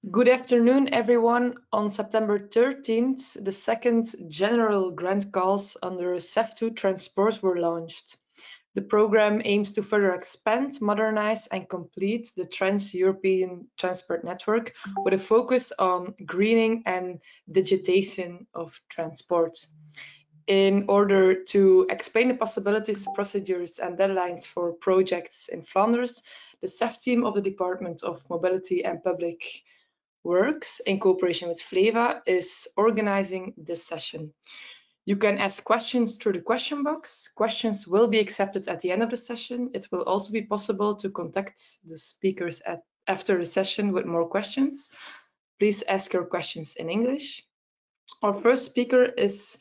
Good afternoon, everyone. On September 13th, the second general grant calls under CEF2 Transport were launched. The program aims to further expand, modernize and complete the Trans-European transport network with a focus on greening and digitization of transport. In order to explain the possibilities, procedures and deadlines for projects in Flanders, the CEF team of the Department of Mobility and Public Works, in cooperation with Fleva, is organizing this session. You can ask questions through the question box. Questions will be accepted at the end of the session. It will also be possible to contact the speakers after the session with more questions. Please ask your questions in English. Our first speaker is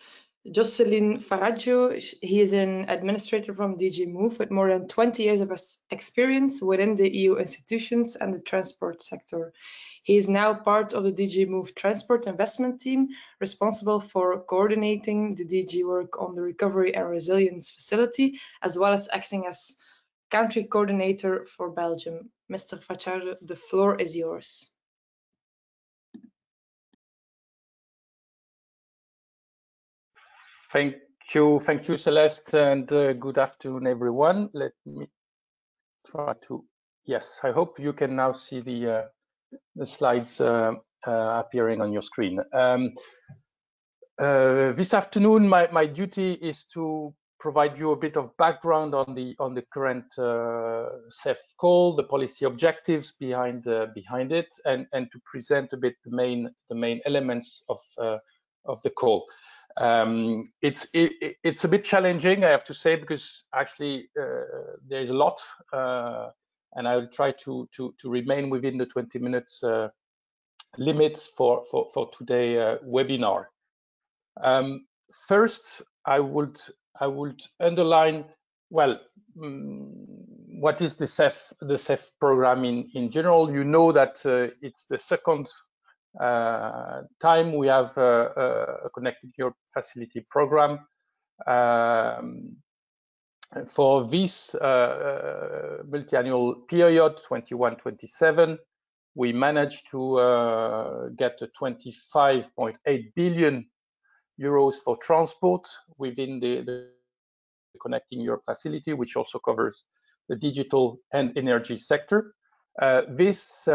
Jocelyn Fajardo. He is an administrator from DG Move with more than 20 years of experience within the EU institutions and the transport sector. He is now part of the DG Move Transport Investment Team, responsible for coordinating the DG work on the Recovery and Resilience Facility, as well as acting as country coordinator for Belgium. Mr. Fajardo, the floor is yours. Thank you, Celeste, and good afternoon, everyone. Let me try to. Yes, I hope you can now see the slides appearing on your screen. This afternoon, my duty is to provide you a bit of background on the current CEF call, the policy objectives behind it, and to present a bit the main elements of the call. It's a bit challenging, I have to say, because actually there is a lot, and I will try to remain within the 20 minutes limits for today's webinar. First, I would underline, well, what is the CEF program in general. You know that it's the second time we have a Connected Europe Facility program. For this multi-annual period, 21-27, we managed to get 25.8 billion euros for transport within the Connecting Europe Facility, which also covers the digital and energy sector. This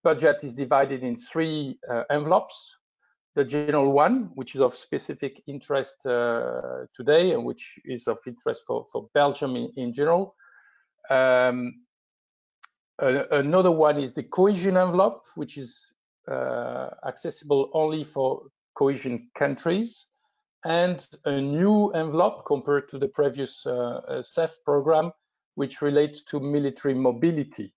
budget is divided in three envelopes. The general one, which is of specific interest today, and which is of interest for Belgium in general. Another one is the cohesion envelope, which is accessible only for cohesion countries, and a new envelope compared to the previous CEF program, which relates to military mobility.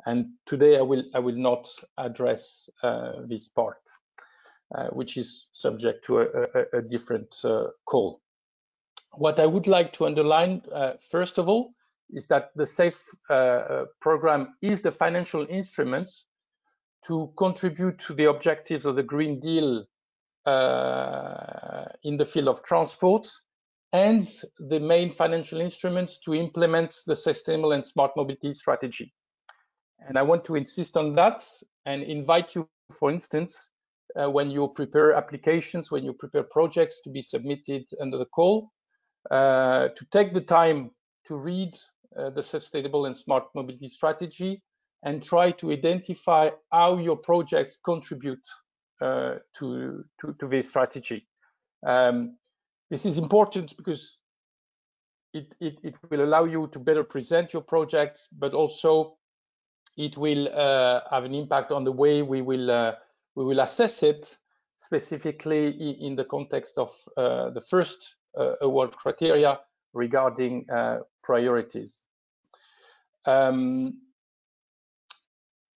And today I will not address this part, which is subject to a different call. What I would like to underline, first of all, is that the CEF program is the financial instrument to contribute to the objectives of the Green Deal in the field of transport, and the main financial instruments to implement the sustainable and smart mobility strategy. And I want to insist on that and invite you, for instance, when you prepare applications, when you prepare projects to be submitted under the call, to take the time to read the sustainable and smart mobility strategy and try to identify how your projects contribute to this strategy. This is important because it will allow you to better present your projects, but also it will have an impact on the way we will assess it, specifically in the context of the first award criteria regarding priorities.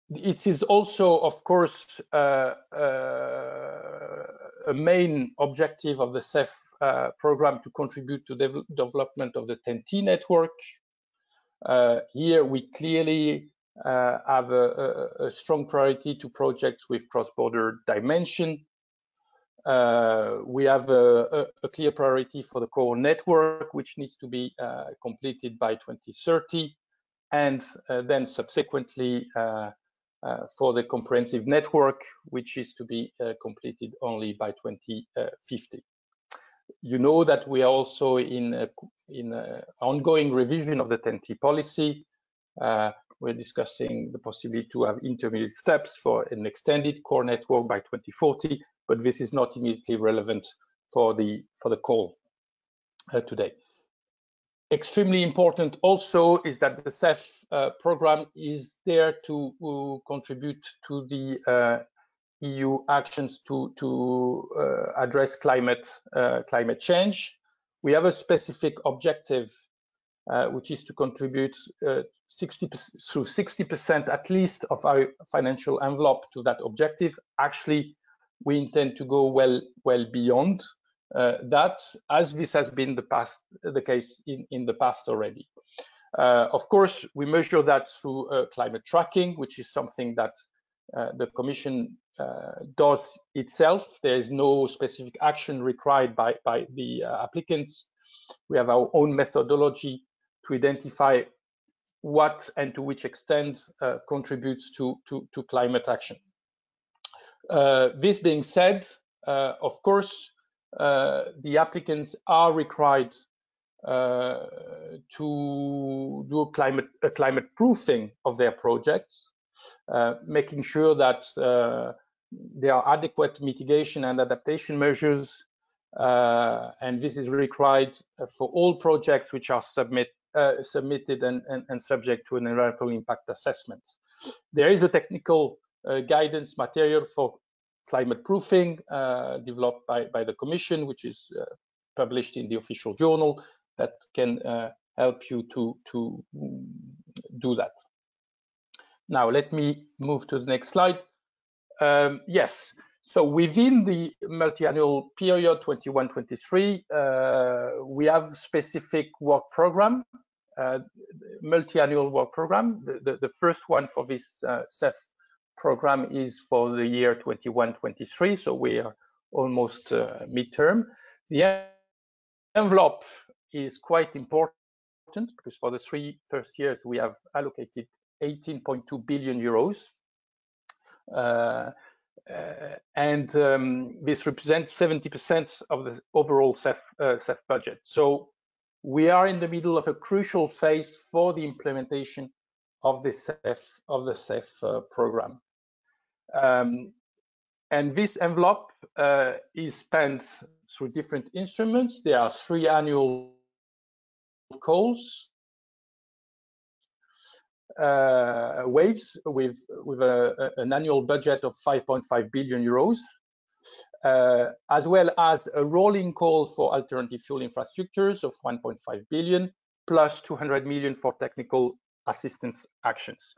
It is also, of course, a main objective of the CEF program to contribute to the development of the TEN-T network. Here we clearly have a strong priority to projects with cross-border dimension. We have a clear priority for the core network, which needs to be completed by 2030, and then subsequently for the comprehensive network, which is to be completed only by 2050. You know that we are also in ongoing revision of the TEN-T policy. We're discussing the possibility to have intermediate steps for an extended core network by 2040, but this is not immediately relevant for the call today. Extremely important also is that the CEF program is there to contribute to the EU actions to address climate change. We have a specific objective, which is to contribute 60% at least of our financial envelope to that objective. Actually, we intend to go well beyond that, as this has been the case in the past already. Of course, we measure that through climate tracking, which is something that the Commission does itself. There is no specific action required by the applicants. We have our own methodology to identify what and to which extent contributes to climate action. This being said, of course, the applicants are required to do a climate proofing of their projects, making sure that there are adequate mitigation and adaptation measures, and this is required for all projects which are submitted and subject to an environmental impact assessment. There is a technical guidance material for climate proofing developed by the Commission, which is published in the official journal, that can help you to do that. Now, let me move to the next slide. Yes, so within the multi-annual period 21-23, we have specific work program, multi-annual work program. The first one for this CEF program is for the year 21-23, so we are almost midterm. The envelope is quite important because for the 3 first years we have allocated 18.2 billion euros, and this represents 70% of the overall CEF budget. So we are in the middle of a crucial phase for the implementation of the CEF program. And this envelope is spent through different instruments. There are 3 annual calls, waves with an annual budget of 5.5 billion euros, as well as a rolling call for alternative fuel infrastructures of 1.5 billion, plus 200 million for technical assistance actions.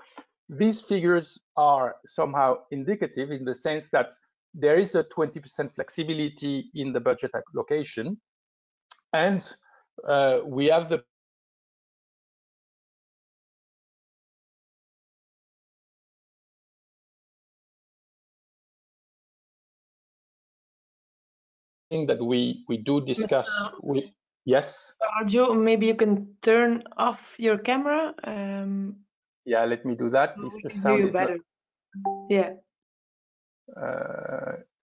These figures are somehow indicative in the sense that there is a 20% flexibility in the budget allocation, and we have the thing that we do discuss. Yes, Joe, maybe you can turn off your camera. Yeah, let me do that. If the sound is better. Yeah.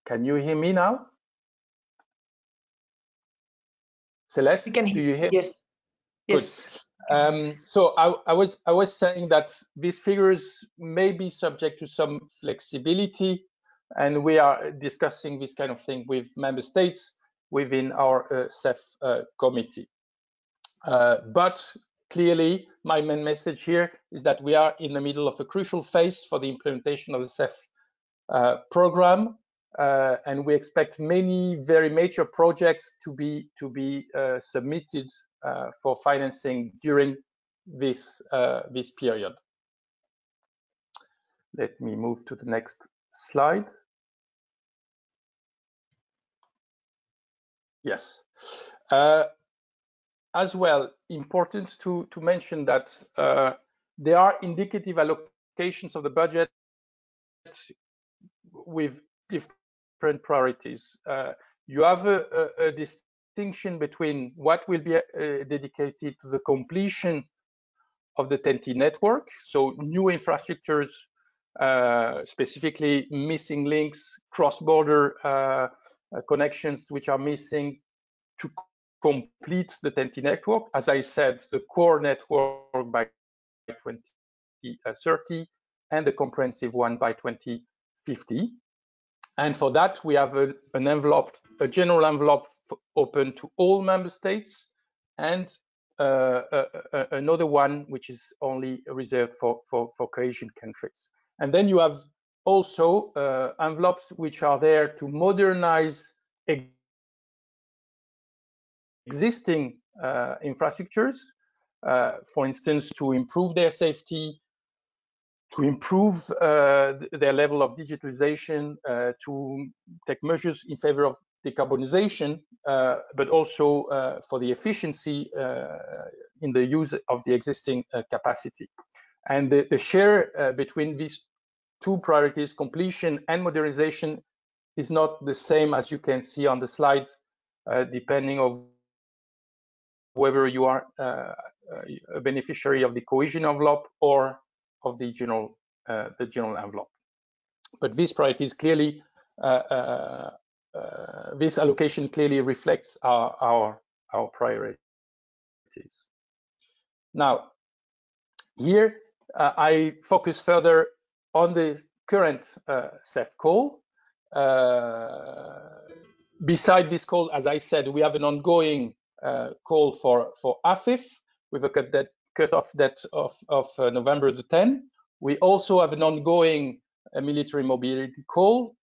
Can you hear me now? Celeste, do you hear? Yes. Good. Yes. So I was saying that these figures may be subject to some flexibility, and we are discussing this kind of thing with member states within our CEF committee. But clearly, my main message here is that we are in the middle of a crucial phase for the implementation of the CEF program, and we expect many very major projects to be submitted for financing during this period. Let me move to the next slide. Yes. As well, important to mention that there are indicative allocations of the budget with different priorities. You have a distinction between what will be dedicated to the completion of the TEN-T network, so new infrastructures specifically missing links, cross-border connections which are missing to complete the TEN-T network. As I said, the core network by 2030 and the comprehensive one by 2050. And for that, we have an envelope, a general envelope open to all member states, and another one which is only reserved for cohesion countries. And then you have also envelopes which are there to modernize existing infrastructures, for instance, to improve their safety, to improve their level of digitalization, to take measures in favor of decarbonization, but also for the efficiency in the use of the existing capacity. And the share between these two priorities, completion and modernization, is not the same as you can see on the slide, depending on whether you are a beneficiary of the cohesion envelope or of the general envelope. But these priorities clearly, this allocation clearly reflects our priorities. Now, here I focus further on the current CEF call. Beside this call, as I said, we have an ongoing call for AFIF with a cut-off date of November the 10th. We also have an ongoing military mobility call,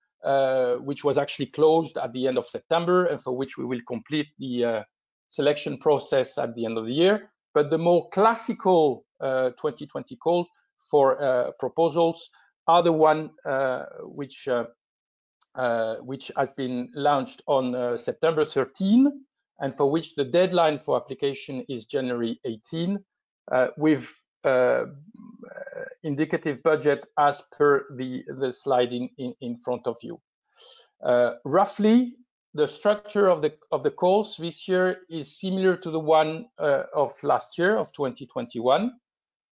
which was actually closed at the end of September, and for which we will complete the selection process at the end of the year. But the more classical 2020 call for proposals are the one which has been launched on September 13, and for which the deadline for application is January 18, with indicative budget as per the slide in front of you. Roughly, the structure of the calls this year is similar to the one of last year, of 2021.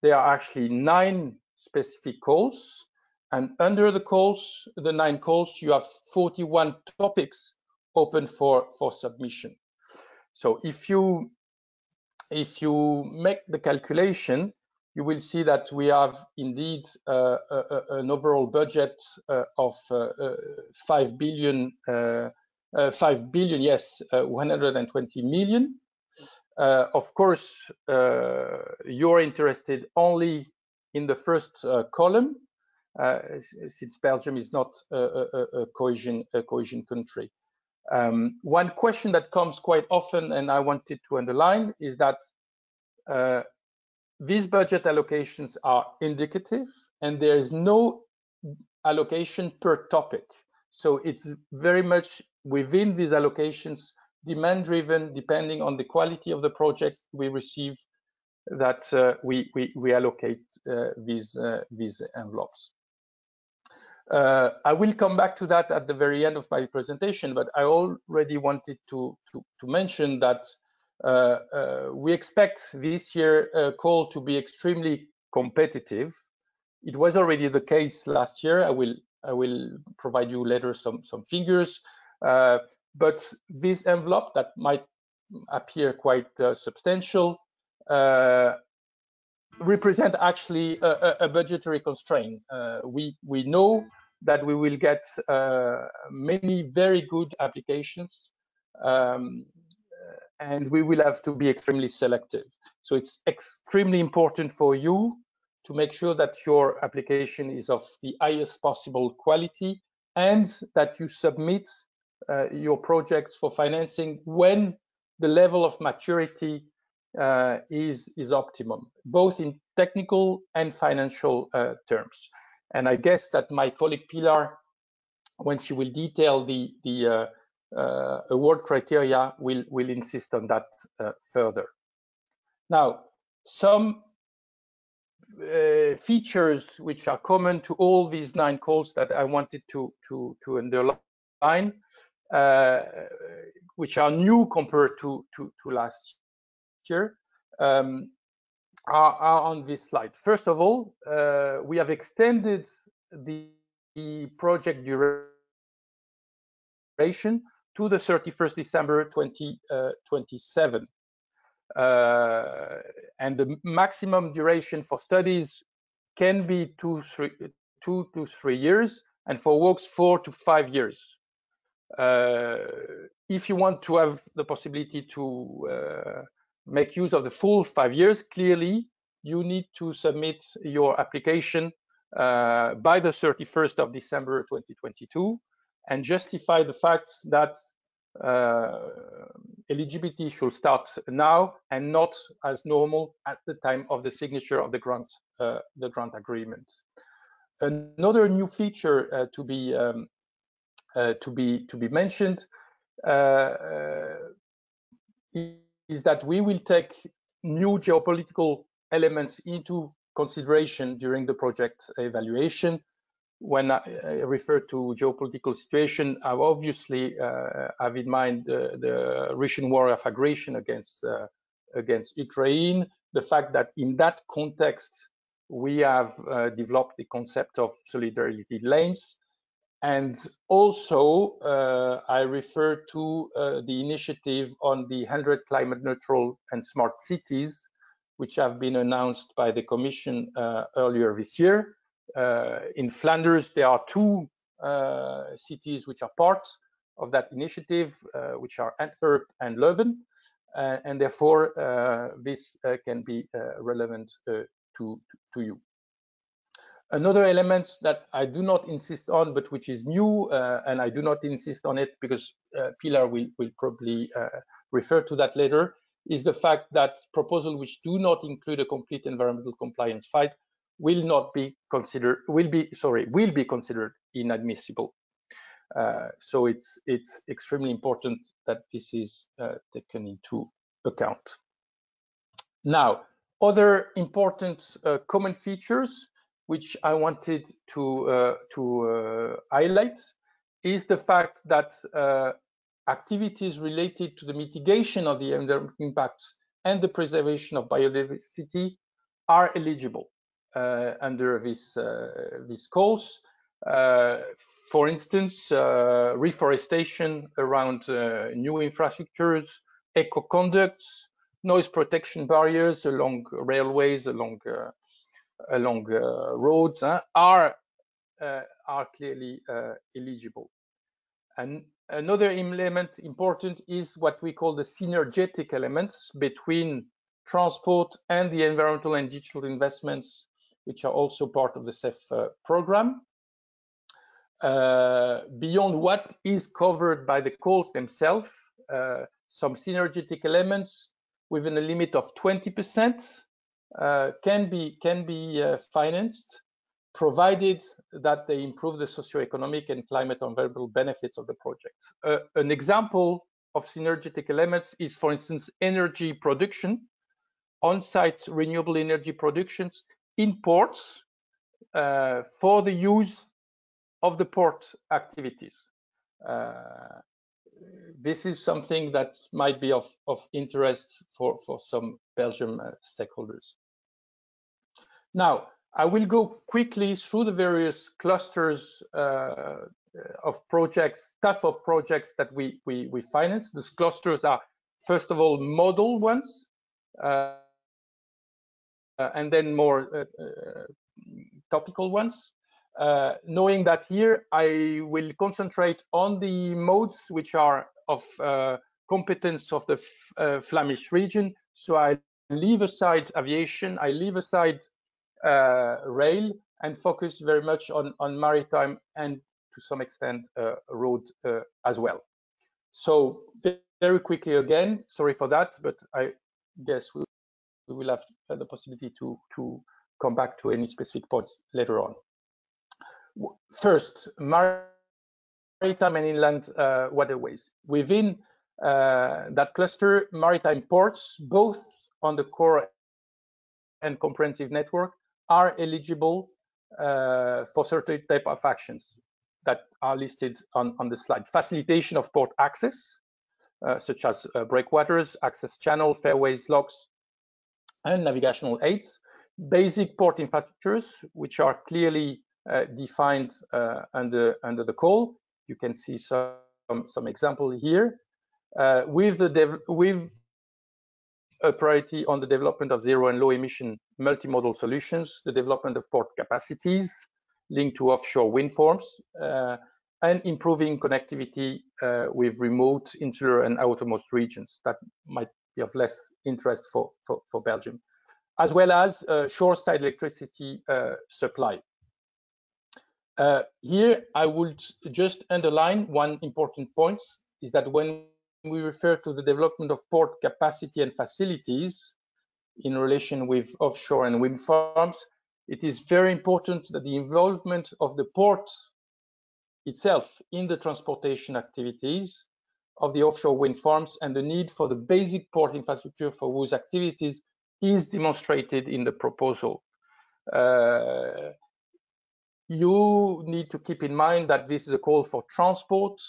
There are actually 9 specific calls, and under the calls, the 9 calls, you have 41 topics open for submission. So if you make the calculation, you will see that we have indeed an overall budget of 5 billion, 120 million. Of course, you're interested only in the first column, since Belgium is not a cohesion country. One question that comes quite often, and I wanted to underline, is that these budget allocations are indicative, and there is no allocation per topic. So it's very much within these allocations, demand-driven, depending on the quality of the projects we receive, that we allocate these envelopes. I will come back to that at the very end of my presentation, but I already wanted to mention that we expect this year call to be extremely competitive. It was already the case last year. I will provide you later some figures, but this envelope that might appear quite substantial represent actually a budgetary constraint. We know that we will get many very good applications, and we will have to be extremely selective. So it's extremely important for you to make sure that your application is of the highest possible quality, and that you submit your projects for financing when the level of maturity is optimum, both in technical and financial terms. And I guess that my colleague Pilar, when she will detail the award criteria, will insist on that further. Now, some features which are common to all these 9 calls that I wanted to underline, which are new compared to last year, are on this slide. First of all, we have extended the project duration to the 31st December 2027. And the maximum duration for studies can be 2 to 3 years, and for works 4 to 5 years. If you want to have the possibility to make use of the full 5 years, clearly you need to submit your application by the 31st of December 2022 and justify the fact that eligibility should start now and not as normal at the time of the signature of the grant agreement. Another new feature to be mentioned is that we will take new geopolitical elements into consideration during the project evaluation. When I refer to geopolitical situation, I obviously have in mind the Russian war of aggression against Ukraine, the fact that in that context, we have developed the concept of solidarity lanes. And also, I refer to the initiative on the 100 climate neutral and smart cities, which have been announced by the Commission earlier this year. In Flanders, there are 2 cities which are part of that initiative, which are Antwerp and Leuven, and therefore this can be relevant to you. Another element that I do not insist on, but which is new, and I do not insist on it because Pilar will probably refer to that later, is the fact that proposals which do not include a complete environmental compliance file will be considered inadmissible. So it's extremely important that this is taken into account. Now, other important common features which I wanted to highlight is the fact that activities related to the mitigation of the environmental impacts and the preservation of biodiversity are eligible under this calls. For instance, reforestation around new infrastructures, eco-conducts, noise protection barriers along railways, along roads are clearly eligible. And another element important is what we call the synergetic elements between transport and the environmental and digital investments, which are also part of the CEF program. Beyond what is covered by the calls themselves, some synergetic elements within a limit of 20% can be financed, provided that they improve the socioeconomic and climate environmental benefits of the project. An example of synergetic elements is, for instance, energy production, on-site renewable energy productions in ports for the use of the port activities. This is something that might be of interest for some Belgian stakeholders. Now, I will go quickly through the various clusters of projects, type of projects that we finance. These clusters are, first of all, model ones, and then more topical ones. Knowing that here I will concentrate on the modes which are of competence of the Flemish region. So I leave aside aviation, I leave aside rail, and focus very much on maritime and to some extent road as well. So very quickly again, sorry for that, but I guess we will have the possibility to come back to any specific points later on. First, maritime and inland waterways. Within that cluster, maritime ports, both on the core and comprehensive network, are eligible for certain type of actions that are listed on the slide. Facilitation of port access, such as breakwaters, access channel, fairways, locks, and navigational aids. Basic port infrastructures, which are clearly defined under the call. You can see some example here, with a priority on the development of zero and low emission multimodal solutions, the development of port capacities linked to offshore wind farms, and improving connectivity with remote, insular, and outermost regions that might be of less interest for Belgium, as well as shore-side electricity supply. Here, I would just underline one important point, is that when we refer to the development of port capacity and facilities in relation with offshore and wind farms, it is very important that the involvement of the port itself in the transportation activities of the offshore wind farms and the need for the basic port infrastructure for whose activities is demonstrated in the proposal. You need to keep in mind that this is a call for transport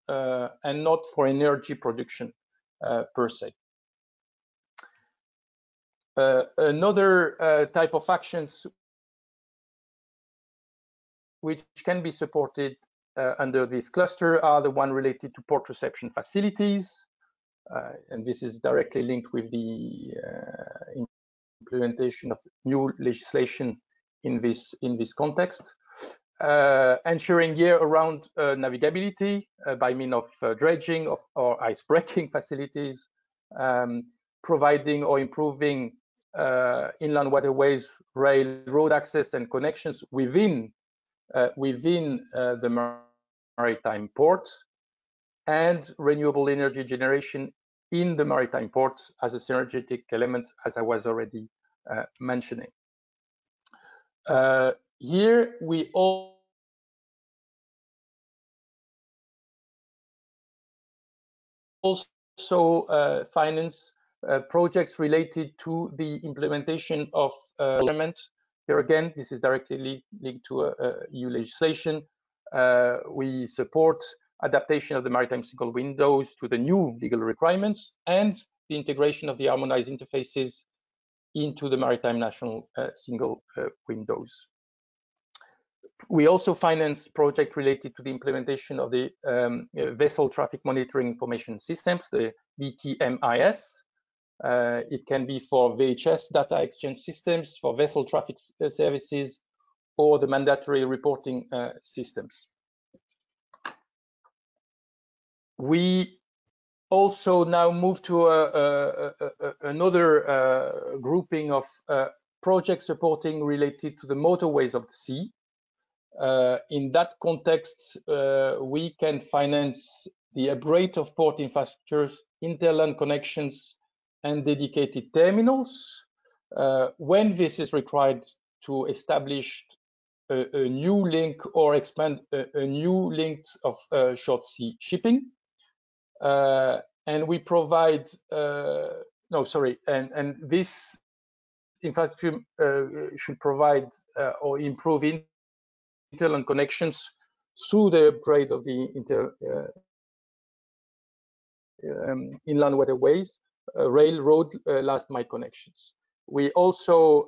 and not for energy production per se. Another type of actions which can be supported under this cluster are the one related to port reception facilities, and this is directly linked with the implementation of new legislation in this context. Ensuring year-round navigability by means of dredging or ice-breaking facilities, providing or improving inland waterways, rail, road access and connections within the maritime ports, and renewable energy generation in the maritime ports as a synergetic element, as I was already mentioning. Here we also finance projects related to the implementation of element. Here again, this is directly linked to EU legislation. We support adaptation of the maritime single windows to the new legal requirements and the integration of the harmonized interfaces into the maritime national single windows. We also finance projects related to the implementation of the vessel traffic monitoring information systems, the VTMIS. It can be for VHS data exchange systems, for vessel traffic services, or the mandatory reporting systems. We also now move to another grouping of projects supporting related to the motorways of the sea. In that context, we can finance the upgrade of port infrastructures, interland connections, and dedicated terminals when this is required to establish a new link or expand a new link of short sea shipping. And we provide, and this infrastructure should provide or improve interland connections through the upgrade of the inland waterways, railroad last mile connections. We also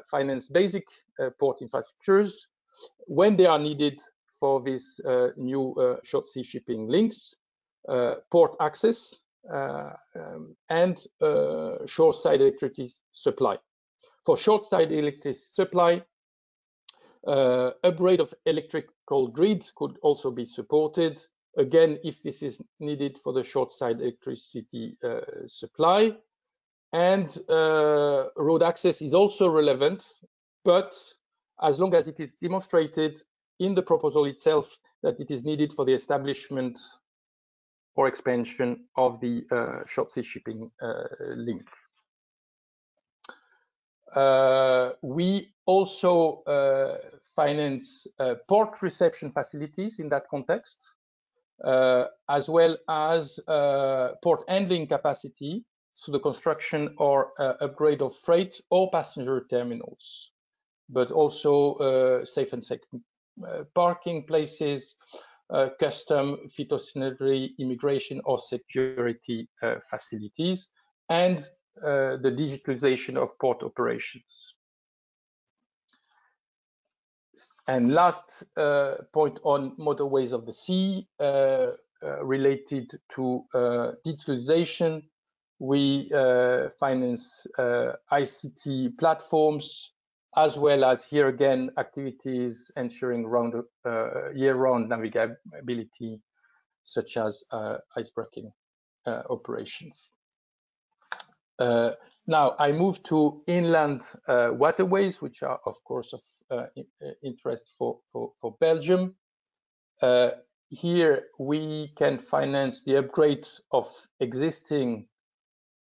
finance basic port infrastructures when they are needed for these new short sea shipping links, port access, and shore-side electricity supply. For short-side electricity supply, upgrade of electrical grids could also be supported, again, if this is needed for the short-side electricity supply. And road access is also relevant, but as long as it is demonstrated in the proposal itself that it is needed for the establishment or expansion of the short sea shipping link. We also finance port reception facilities in that context, as well as port handling capacity through the construction or upgrade of freight or passenger terminals, but also safe and secure parking places, custom, phytosanitary, immigration or security facilities, and the digitalization of port operations. And last point on motorways of the sea, related to digitalization. We finance ICT platforms, as well as here again activities ensuring year-round navigability, such as icebreaking operations. Now I move to inland waterways, which are of course of interest for Belgium. Here we can finance the upgrade of existing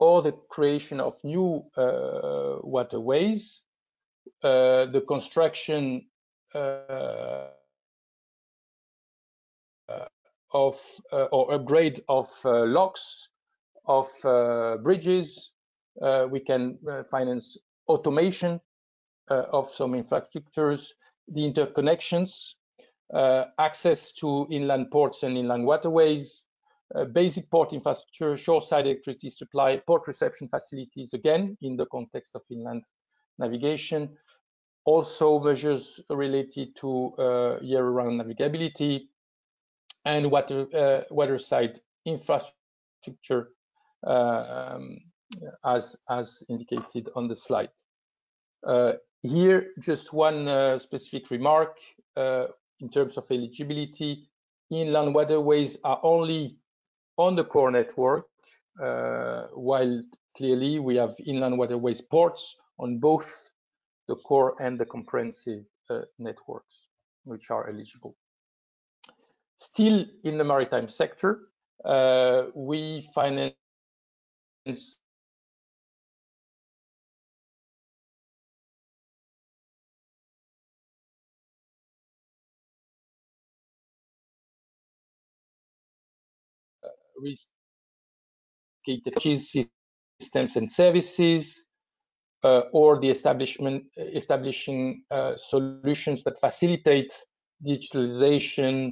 or the creation of new waterways, the construction of or upgrade of locks, of bridges. We can finance automation of some infrastructures, the interconnections, access to inland ports and inland waterways, basic port infrastructure, shoreside electricity supply, port reception facilities, again, in the context of inland navigation. Also measures related to year-round navigability and waterside infrastructure, as indicated on the slide. Here, just one specific remark in terms of eligibility. Inland waterways are only on the core network, while clearly we have inland waterways ports on both the core and the comprehensive networks, which are eligible. Still in the maritime sector, we finance systems and services, or the establishing solutions that facilitate digitalization,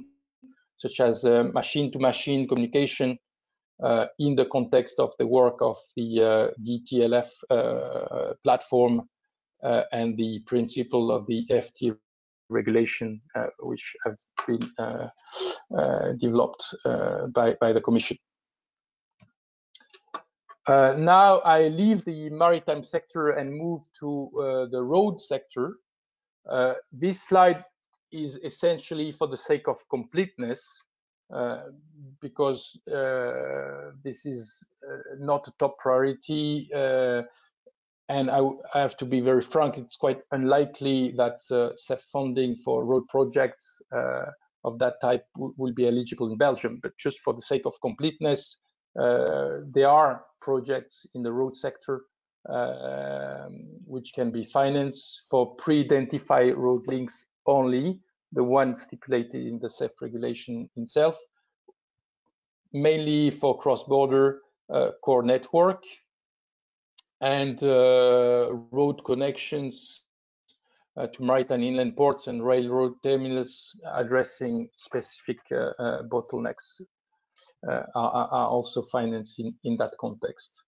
such as machine-to-machine communication, in the context of the work of the DTLF platform and the principle of the FT regulation, which have been developed by the Commission. Now I leave the maritime sector and move to the road sector. This slide is essentially for the sake of completeness, because this is not a top priority, and I have to be very frank, it's quite unlikely that CEF funding for road projects of that type will be eligible in Belgium. But just for the sake of completeness, there are projects in the road sector which can be financed for pre-identified road links only, the one stipulated in the CEF regulation itself, mainly for cross-border core network and road connections to maritime inland ports and railroad terminals addressing specific bottlenecks are also financed in that context.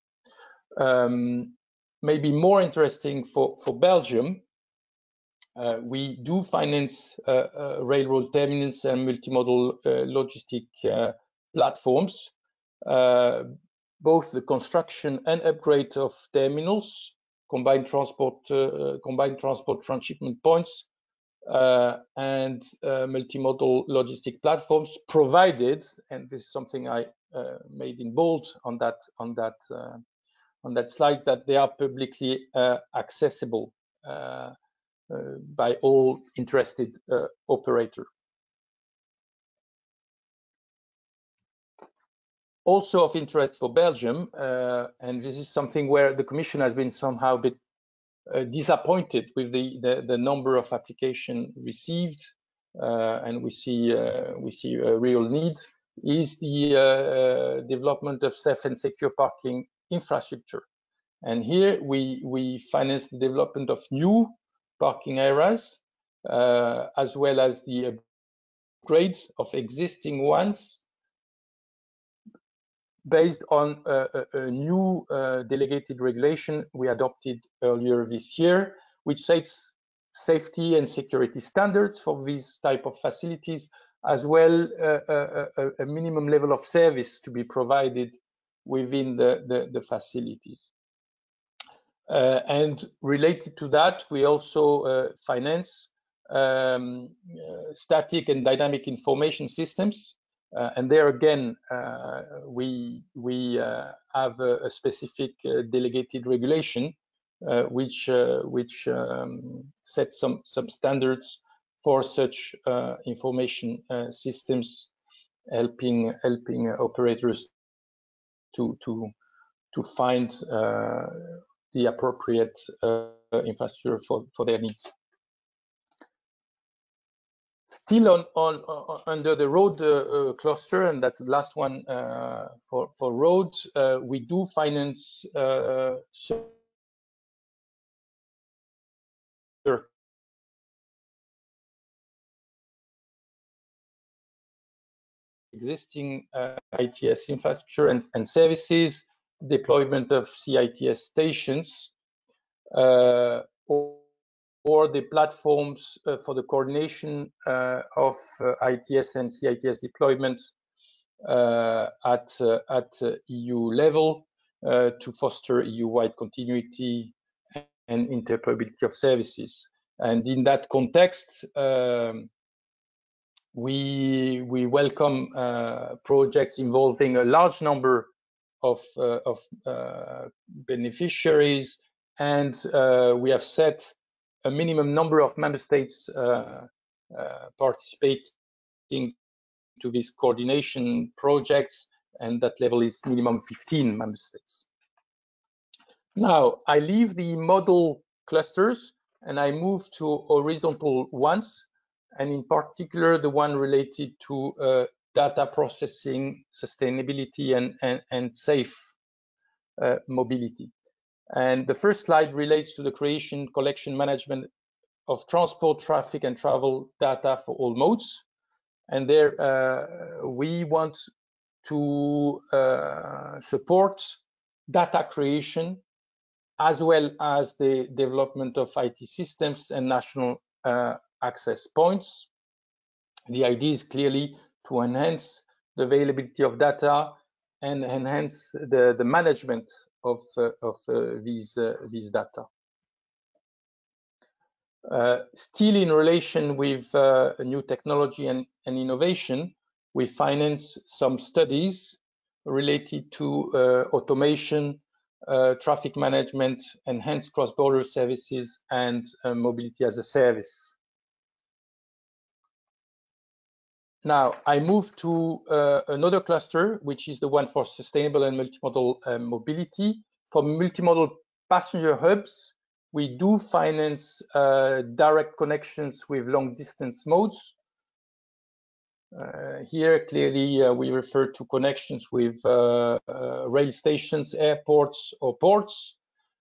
Maybe more interesting for Belgium, we do finance railroad terminals and multimodal logistic platforms, both the construction and upgrade of terminals, combined transport transshipment points, and multimodal logistic platforms, provided, and this is something I made in bold on that slide, that they are publicly accessible by all interested operators. Also of interest for Belgium, and this is something where the Commission has been somehow a bit disappointed with the number of applications received, and we see a real need, is the development of safe and secure parking infrastructure. And here we finance the development of new parking areas, as well as the upgrades of existing ones, based on a new delegated regulation we adopted earlier this year, which sets safety and security standards for these type of facilities, as well a minimum level of service to be provided within the facilities. And related to that, we also finance static and dynamic information systems. And there again, we have a specific delegated regulation which sets some standards for such information systems, helping operators to find the appropriate infrastructure for their needs. Still under the road cluster, and that's the last one for roads, we do finance existing ITS infrastructure and services, deployment of CITS stations, or the platforms for the coordination of ITS and CITS deployments at EU level to foster EU-wide continuity and interoperability of services. And in that context, we welcome projects involving a large number of beneficiaries, and we have set a minimum number of member states participating to these coordination projects, and that level is minimum 15 member states. Now, I leave the model clusters and I move to horizontal ones, and in particular the one related to data processing, sustainability, and safe mobility. And the first slide relates to the creation, collection, management of transport, traffic, and travel data for all modes. And there we want to support data creation as well as the development of IT systems and national access points. The idea is clearly to enhance the availability of data and enhance the management of these data. Still in relation with new technology and innovation, we finance some studies related to automation, traffic management, enhanced cross-border services, and mobility as a service. Now, I move to another cluster, which is the one for sustainable and multimodal mobility. For multimodal passenger hubs, we do finance direct connections with long-distance modes. Here, clearly, we refer to connections with rail stations, airports, or ports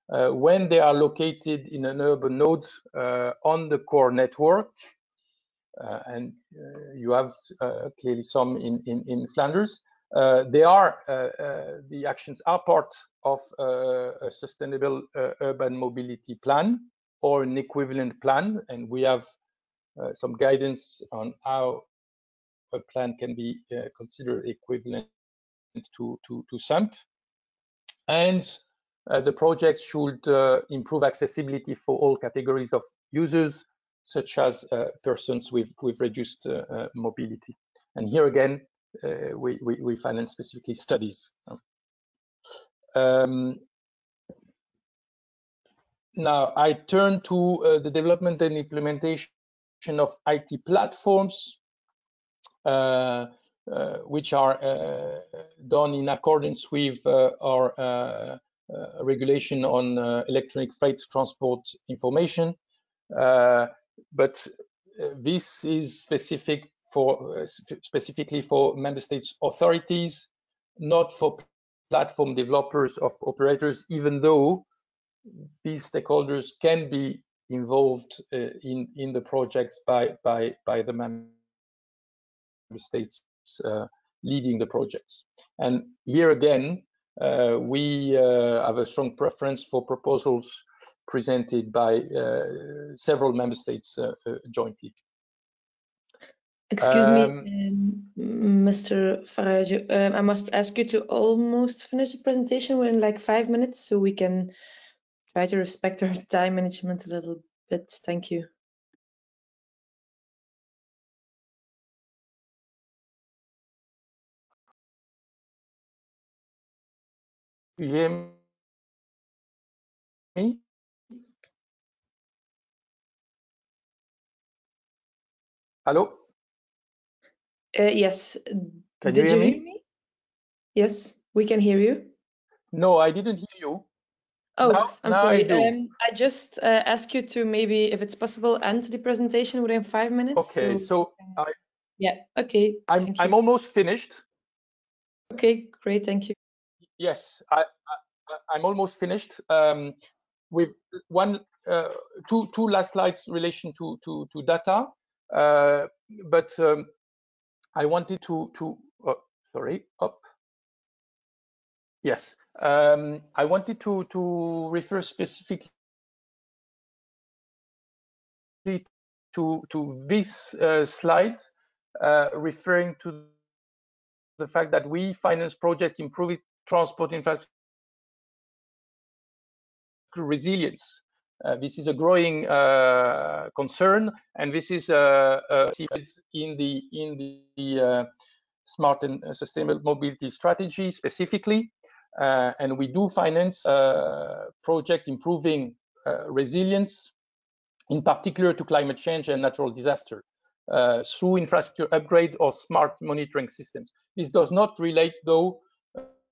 when they are located in an urban node on the core network. And you have clearly some in Flanders. The actions are part of a sustainable urban mobility plan or an equivalent plan, and we have some guidance on how a plan can be considered equivalent to SAMP. And the project should improve accessibility for all categories of users, such as persons with reduced mobility. And here again, we finance specifically studies. Now I turn to the development and implementation of IT platforms, which are done in accordance with our regulation on electronic freight transport information. But this is specifically for member states authorities, not for platform developers of operators, even though these stakeholders can be involved in the projects by the member states leading the projects. And here again, we have a strong preference for proposals presented by several member states jointly. Excuse me, Mr. Fajardo, I must ask you to almost finish the presentation within like 5 minutes so we can try to respect our time management a little bit. Thank you. You hear me? Hello? Yes. Can Did you you hear hear me? me? Yes, we can hear you. No, I didn't hear you. Oh, I'm now I sorry. do. I just ask you to maybe, if it's possible, end the presentation within 5 minutes. Okay, so yeah, okay, thank you. I'm almost finished. Okay, great, thank you. Yes, I'm almost finished. With two last slides in relation to data, but I wanted to sorry, up. Yes, I wanted to refer specifically to this slide, referring to the fact that we finance projects improving transport infrastructure resilience. This is a growing concern, and this is in the smart and sustainable mobility strategy specifically. And we do finance project improving resilience, in particular to climate change and natural disaster, through infrastructure upgrade or smart monitoring systems. This does not relate, though,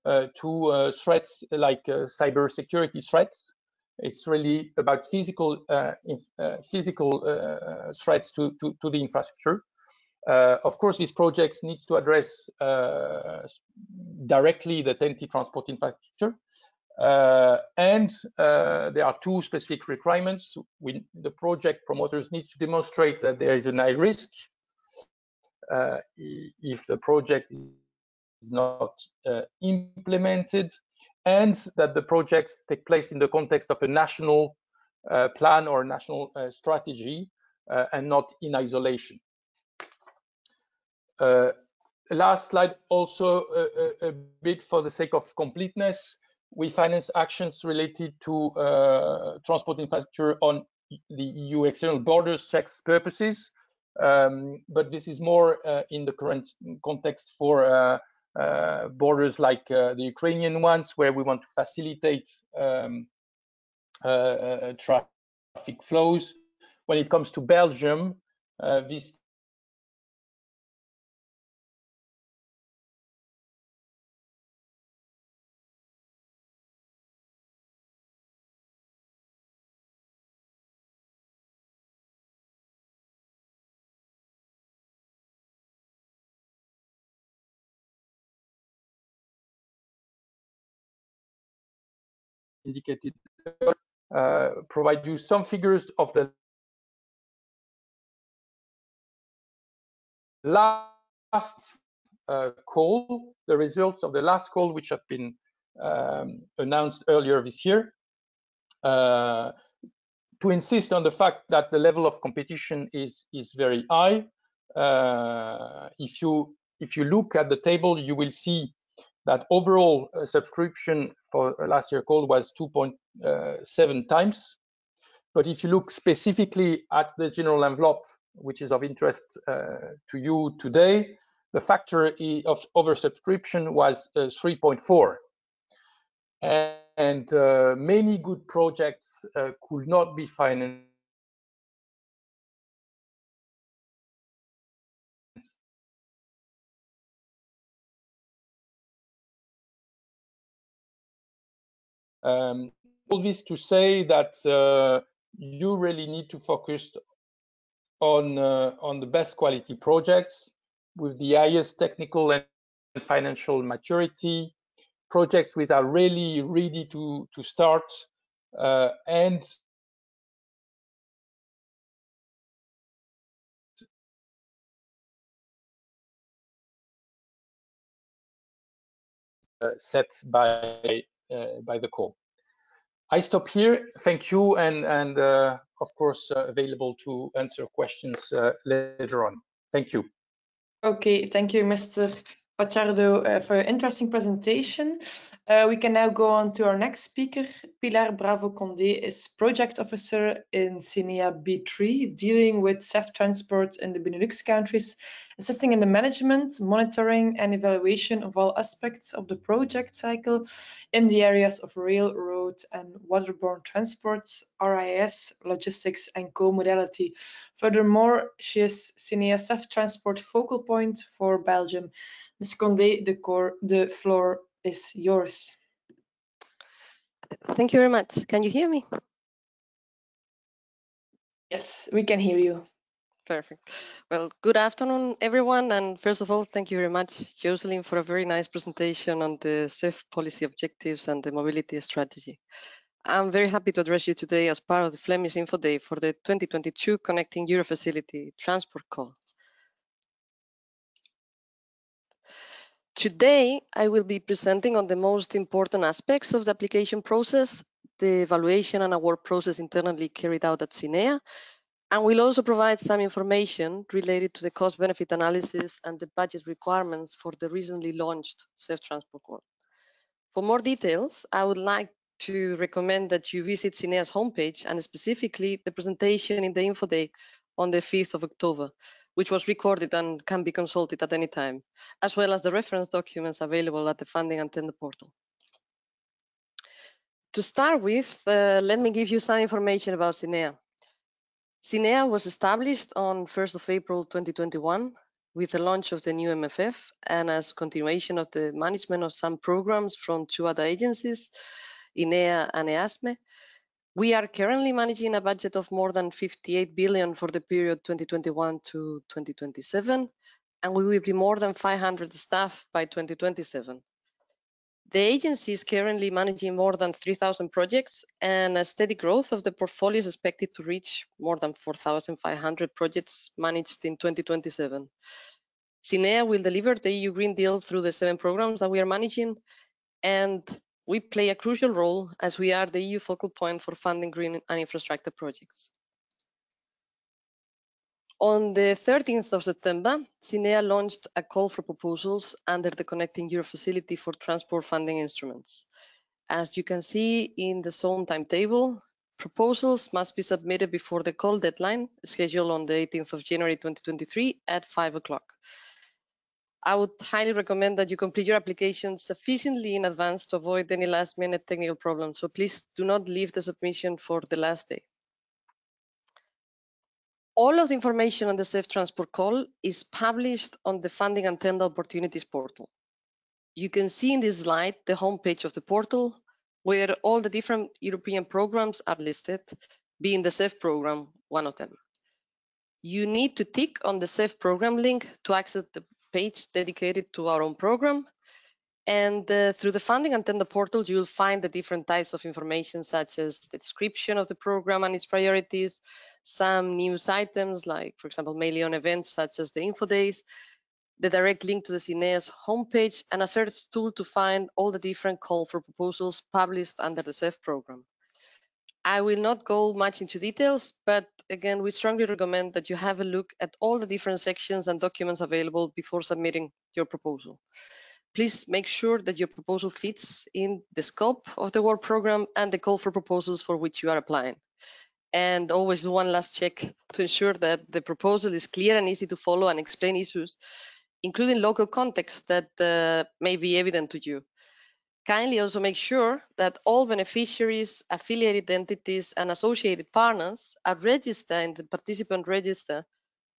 to threats like cybersecurity threats. It's really about physical threats to the infrastructure. Of course, these projects need to address directly the TEN-T transport infrastructure. And there are two specific requirements. The project promoters need to demonstrate that there is an high risk if the project is not implemented, and that the projects take place in the context of a national plan or national strategy, and not in isolation. Last slide, also a bit for the sake of completeness. We finance actions related to transport infrastructure on the EU external borders checks purposes, but this is more in the current context for borders like the Ukrainian ones, where we want to facilitate traffic flows. When it comes to Belgium, this indicated provide you some figures of the last call, the results of the last call, which have been announced earlier this year, to insist on the fact that the level of competition is very high. If you look at the table, you will see that overall subscription for last year call was 2.7 times. But if you look specifically at the general envelope, which is of interest to you today, the factor of oversubscription was 3.4. And many good projects could not be financed all this to say that you really need to focus on the best quality projects with the highest technical and financial maturity, projects which are really ready to start, and set by the call. I stop here. Thank you, and of course available to answer questions later on. Thank you. Okay, thank you, Mr. Fajardo, for your interesting presentation. We can now go on to our next speaker. Pilar Bravo Conde is project officer in CENEA B3, dealing with CEF Transport in the Benelux countries, assisting in the management, monitoring, and evaluation of all aspects of the project cycle in the areas of rail, road, and waterborne transport, RIS, logistics, and co-modality. Furthermore, she is CENEA CEF Transport focal point for Belgium. Ms. Conde, the floor is yours. Thank you very much. Can you hear me? Yes, we can hear you. Perfect. Well, good afternoon, everyone. And first of all, thank you very much, Jocelyn, for a very nice presentation on the CEF policy objectives and the mobility strategy. I'm very happy to address you today as part of the Flemish Info Day for the 2022 Connecting Europe Facility Transport Call. Today, I will be presenting on the most important aspects of the application process, the evaluation and award process internally carried out at CENEA, and will also provide some information related to the cost-benefit analysis and the budget requirements for the recently launched CEF Transport Call. For more details, I would like to recommend that you visit CENEA's homepage and specifically the presentation in the Info Day on the 5th of October, which was recorded and can be consulted at any time, as well as the reference documents available at the Funding and Tender portal. To start with, let me give you some information about CENEA. CENEA was established on 1st of April 2021 with the launch of the new MFF and as continuation of the management of some programs from two other agencies, INEA and EASME. We are currently managing a budget of more than 58 billion for the period 2021 to 2027, and we will be more than 500 staff by 2027. The agency is currently managing more than 3,000 projects, and a steady growth of the portfolio is expected to reach more than 4,500 projects managed in 2027. CENEA will deliver the EU Green Deal through the 7 programs that we are managing, and we play a crucial role as we are the EU focal point for funding green and infrastructure projects. On the 13th of September, CENEA launched a call for proposals under the Connecting Europe Facility for Transport funding instruments. As you can see in the zone timetable, proposals must be submitted before the call deadline, scheduled on the 18th of January 2023 at 5 o'clock. I would highly recommend that you complete your application sufficiently in advance to avoid any last-minute technical problems. So please do not leave the submission for the last day. All of the information on the CEF Transport Call is published on the Funding and Tender Opportunities portal. You can see in this slide the homepage of the portal, where all the different European programs are listed, being the CEF program one of them. You need to tick on the CEF program link to access the page dedicated to our own program. And through the Funding and Tender portal, you will find the different types of information, such as the description of the program and its priorities, some news items, like, for example, mainly on events such as the Info Days, the direct link to the CENEA's homepage, and a search tool to find all the different call for proposals published under the CEF program. I will not go much into details, but again, we strongly recommend that you have a look at all the different sections and documents available before submitting your proposal. Please make sure that your proposal fits in the scope of the work program and the call for proposals for which you are applying. And always do one last check to ensure that the proposal is clear and easy to follow and explain issues, including local context that may be evident to you. Kindly also make sure that all beneficiaries, affiliated entities, and associated partners are registered in the participant register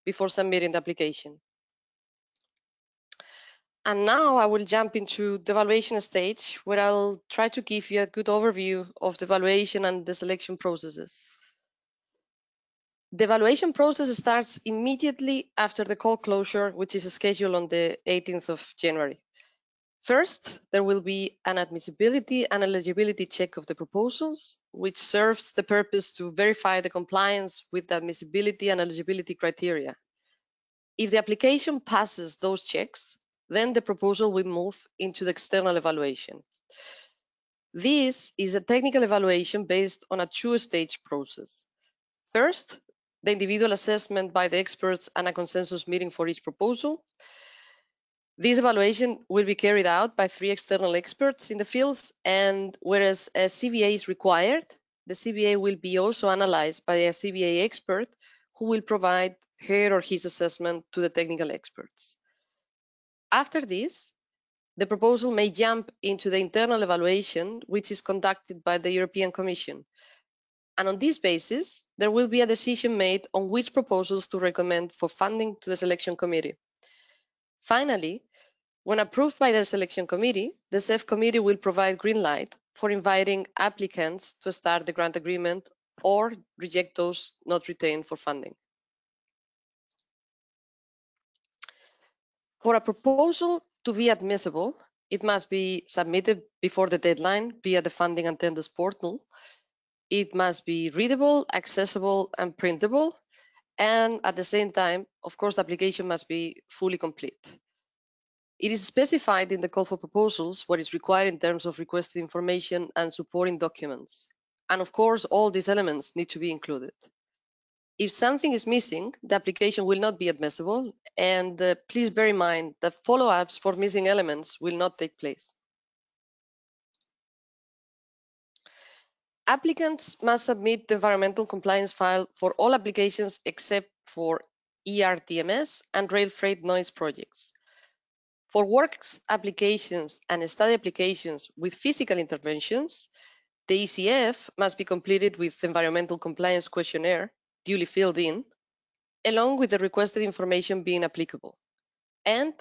before submitting the application. And now I will jump into the evaluation stage, where I'll try to give you a good overview of the evaluation and the selection processes. The evaluation process starts immediately after the call closure, which is scheduled on the 18th of January. First, there will be an admissibility and eligibility check of the proposals, which serves the purpose to verify the compliance with the admissibility and eligibility criteria. If the application passes those checks, then the proposal will move into the external evaluation. This is a technical evaluation based on a two-stage process. First, the individual assessment by the experts and a consensus meeting for each proposal. This evaluation will be carried out by 3 external experts in the fields, and whereas a CVA is required, the CVA will be also analyzed by a CVA expert who will provide her or his assessment to the technical experts. After this, the proposal may jump into the internal evaluation, which is conducted by the European Commission. And on this basis, there will be a decision made on which proposals to recommend for funding to the selection committee. Finally, when approved by the selection committee, the CEF committee will provide green light for inviting applicants to start the grant agreement or reject those not retained for funding. For a proposal to be admissible, it must be submitted before the deadline via the funding and tenders portal. It must be readable, accessible, and printable. And at the same time, of course, the application must be fully complete. It is specified in the call for proposals what is required in terms of requested information and supporting documents. And of course, all these elements need to be included. If something is missing, the application will not be admissible, and please bear in mind that follow-ups for missing elements will not take place. Applicants must submit the environmental compliance file for all applications except for ERTMS and rail freight noise projects. For works applications and study applications with physical interventions, the ECF must be completed with environmental compliance questionnaire duly filled in, along with the requested information being applicable, and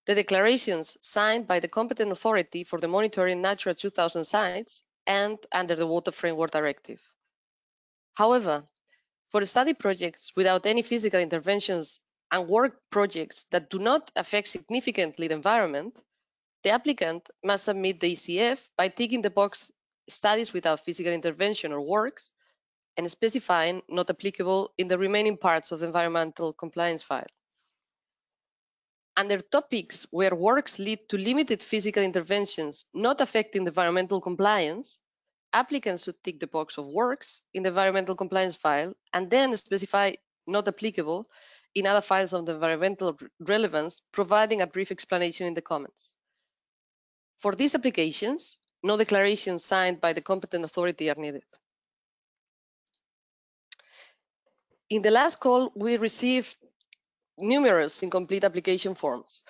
the declarations signed by the competent authority for the monitoring Natura 2000 sites and under the Water Framework Directive. However, for study projects without any physical interventions and work projects that do not affect significantly the environment, the applicant must submit the ECF by ticking the box studies without physical intervention or works and specifying not applicable in the remaining parts of the environmental compliance file. Under topics where works lead to limited physical interventions not affecting the environmental compliance, applicants should tick the box of works in the environmental compliance file and then specify not applicable in other files of the environmental relevance, providing a brief explanation in the comments. For these applications, no declarations signed by the competent authority are needed. In the last call, we received numerous incomplete application forms.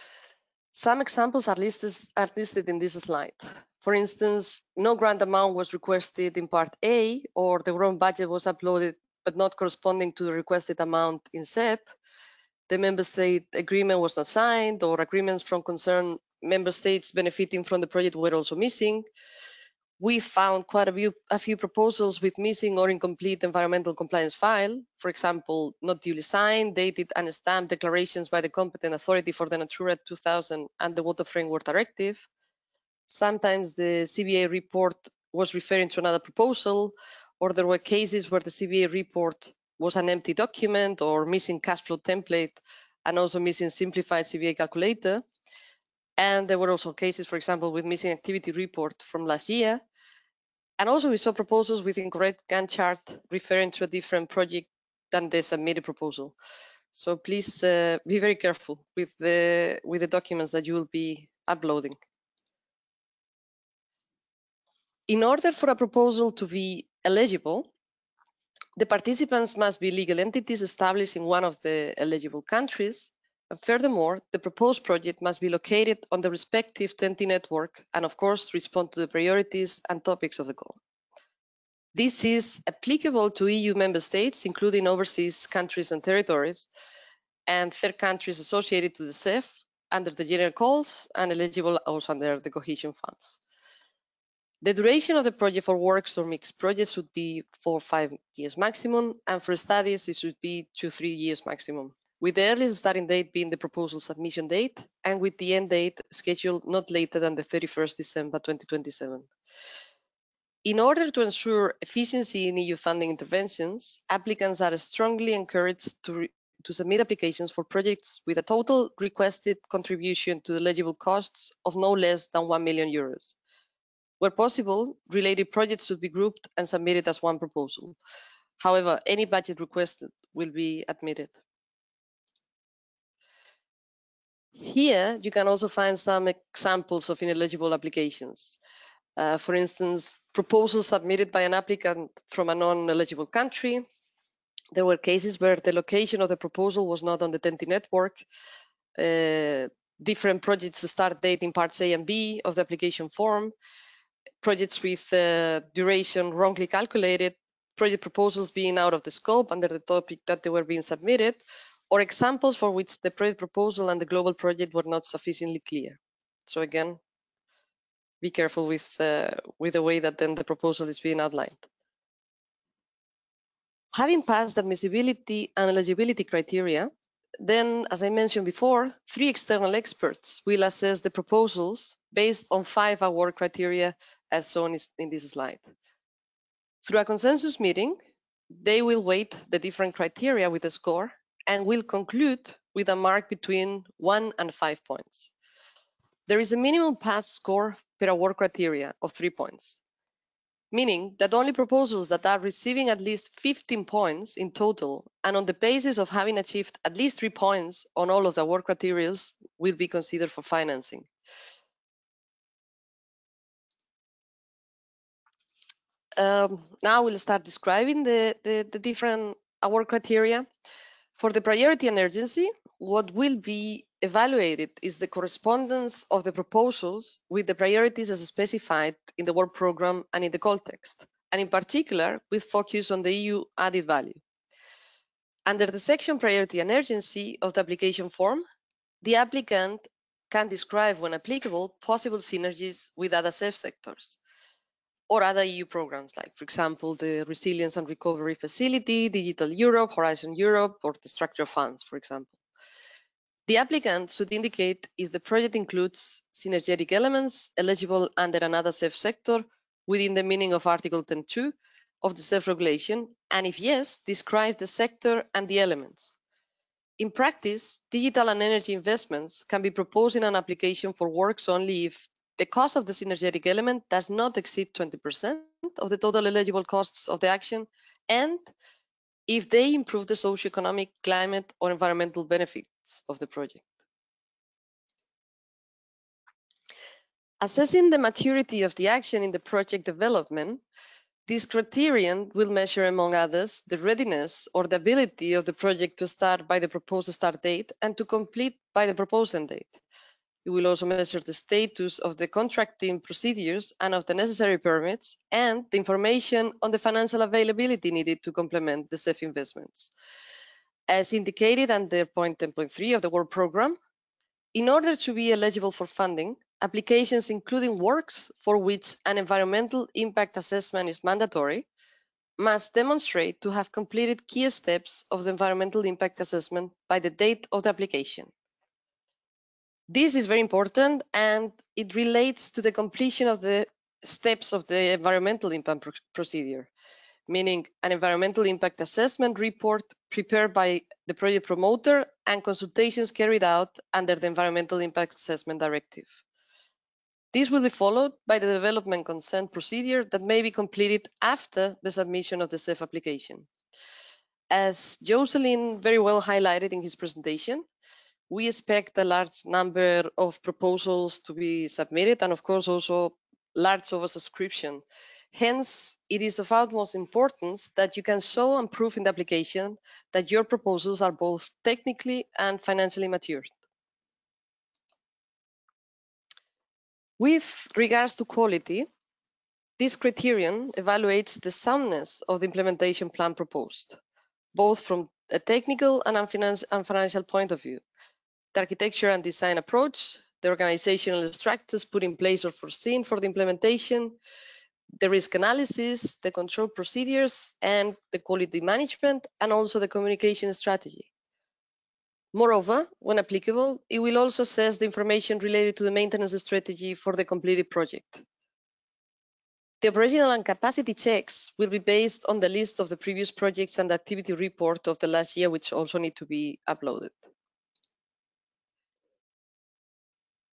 Some examples are listed in this slide. For instance, no grant amount was requested in Part A, or the grant budget was uploaded but not corresponding to the requested amount in CEP. The member state agreement was not signed, or agreements from concerned member states benefiting from the project were also missing. We found quite a few proposals with missing or incomplete environmental compliance file. For example, not duly signed, dated, and stamped declarations by the competent authority for the Natura 2000 and the Water Framework Directive. Sometimes the CVA report was referring to another proposal, or there were cases where the CVA report was an empty document or missing cash flow template and also missing simplified CVA calculator. And there were also cases, for example, with missing activity report from last year. And also we saw proposals with incorrect Gantt chart referring to a different project than the submitted proposal. So please be very careful with the documents that you will be uploading. In order for a proposal to be eligible, the participants must be legal entities established in one of the eligible countries. And furthermore, the proposed project must be located on the respective TEN-T network and, of course, respond to the priorities and topics of the call. This is applicable to EU member states, including overseas countries and territories, and third countries associated to the CEF under the general calls and eligible also under the cohesion funds. The duration of the project for works or mixed projects should be 4 or 5 years maximum, and for studies, it should be 2 or 3 years maximum, with the earliest starting date being the proposal submission date, and with the end date scheduled not later than the 31st December 2027. In order to ensure efficiency in EU funding interventions, applicants are strongly encouraged to submit applications for projects with a total requested contribution to the eligible costs of no less than €1 million. Where possible, related projects should be grouped and submitted as one proposal. However, any budget requested will be admitted. Here, you can also find some examples of ineligible applications. For instance, proposals submitted by an applicant from a non-eligible country. There were cases where the location of the proposal was not on the TEN-T network. Different projects start date in parts A and B of the application form. Projects with duration wrongly calculated. Project proposals being out of the scope under the topic that they were being submitted, or examples for which the project proposal and the global project were not sufficiently clear. So again, be careful with the way that then the proposal is being outlined. Having passed admissibility and eligibility criteria, then, as I mentioned before, 3 external experts will assess the proposals based on 5 award criteria as shown in this slide. Through a consensus meeting, they will weight the different criteria with a score and will conclude with a mark between 1 and 5 points. There is a minimum pass score per award criteria of 3 points, meaning that only proposals that are receiving at least 15 points in total and on the basis of having achieved at least 3 points on all of the award criteria will be considered for financing. Now we'll start describing the different award criteria. For the priority and urgency, what will be evaluated is the correspondence of the proposals with the priorities as specified in the work program and in the call text, and in particular with focus on the EU added value. Under the section priority and urgency of the application form, the applicant can describe, when applicable, possible synergies with other CEF sectors or other EU programs, like, for example, the Resilience and Recovery Facility, Digital Europe, Horizon Europe, or the structural funds, for example. The applicant should indicate if the project includes synergetic elements eligible under another CEF sector within the meaning of Article 10.2 of the CEF regulation, and if yes, describe the sector and the elements. In practice, digital and energy investments can be proposed in an application for works only if the cost of the synergetic element does not exceed 20% of the total eligible costs of the action, and if they improve the socioeconomic, climate, or environmental benefits of the project. Assessing the maturity of the action in the project development, this criterion will measure, among others, the readiness or the ability of the project to start by the proposed start date and to complete by the proposed end date. It will also measure the status of the contracting procedures and of the necessary permits and the information on the financial availability needed to complement the CEF investments. As indicated under point 10.3 of the work program, in order to be eligible for funding, applications including works for which an environmental impact assessment is mandatory must demonstrate to have completed key steps of the environmental impact assessment by the date of the application. This is very important, and it relates to the completion of the steps of the environmental impact procedure, meaning an environmental impact assessment report prepared by the project promoter and consultations carried out under the Environmental Impact Assessment Directive. This will be followed by the development consent procedure that may be completed after the submission of the CEF application. As Jocelyn very well highlighted in his presentation, we expect a large number of proposals to be submitted and, of course, also large oversubscription. Hence, it is of utmost importance that you can show and prove in the application that your proposals are both technically and financially mature. With regards to quality, this criterion evaluates the soundness of the implementation plan proposed, both from a technical and financial point of view. The architecture and design approach, the organizational structures put in place or foreseen for the implementation, the risk analysis, the control procedures, and the quality management, and also the communication strategy. Moreover, when applicable, it will also assess the information related to the maintenance strategy for the completed project. The operational and capacity checks will be based on the list of the previous projects and the activity report of the last year, which also need to be uploaded.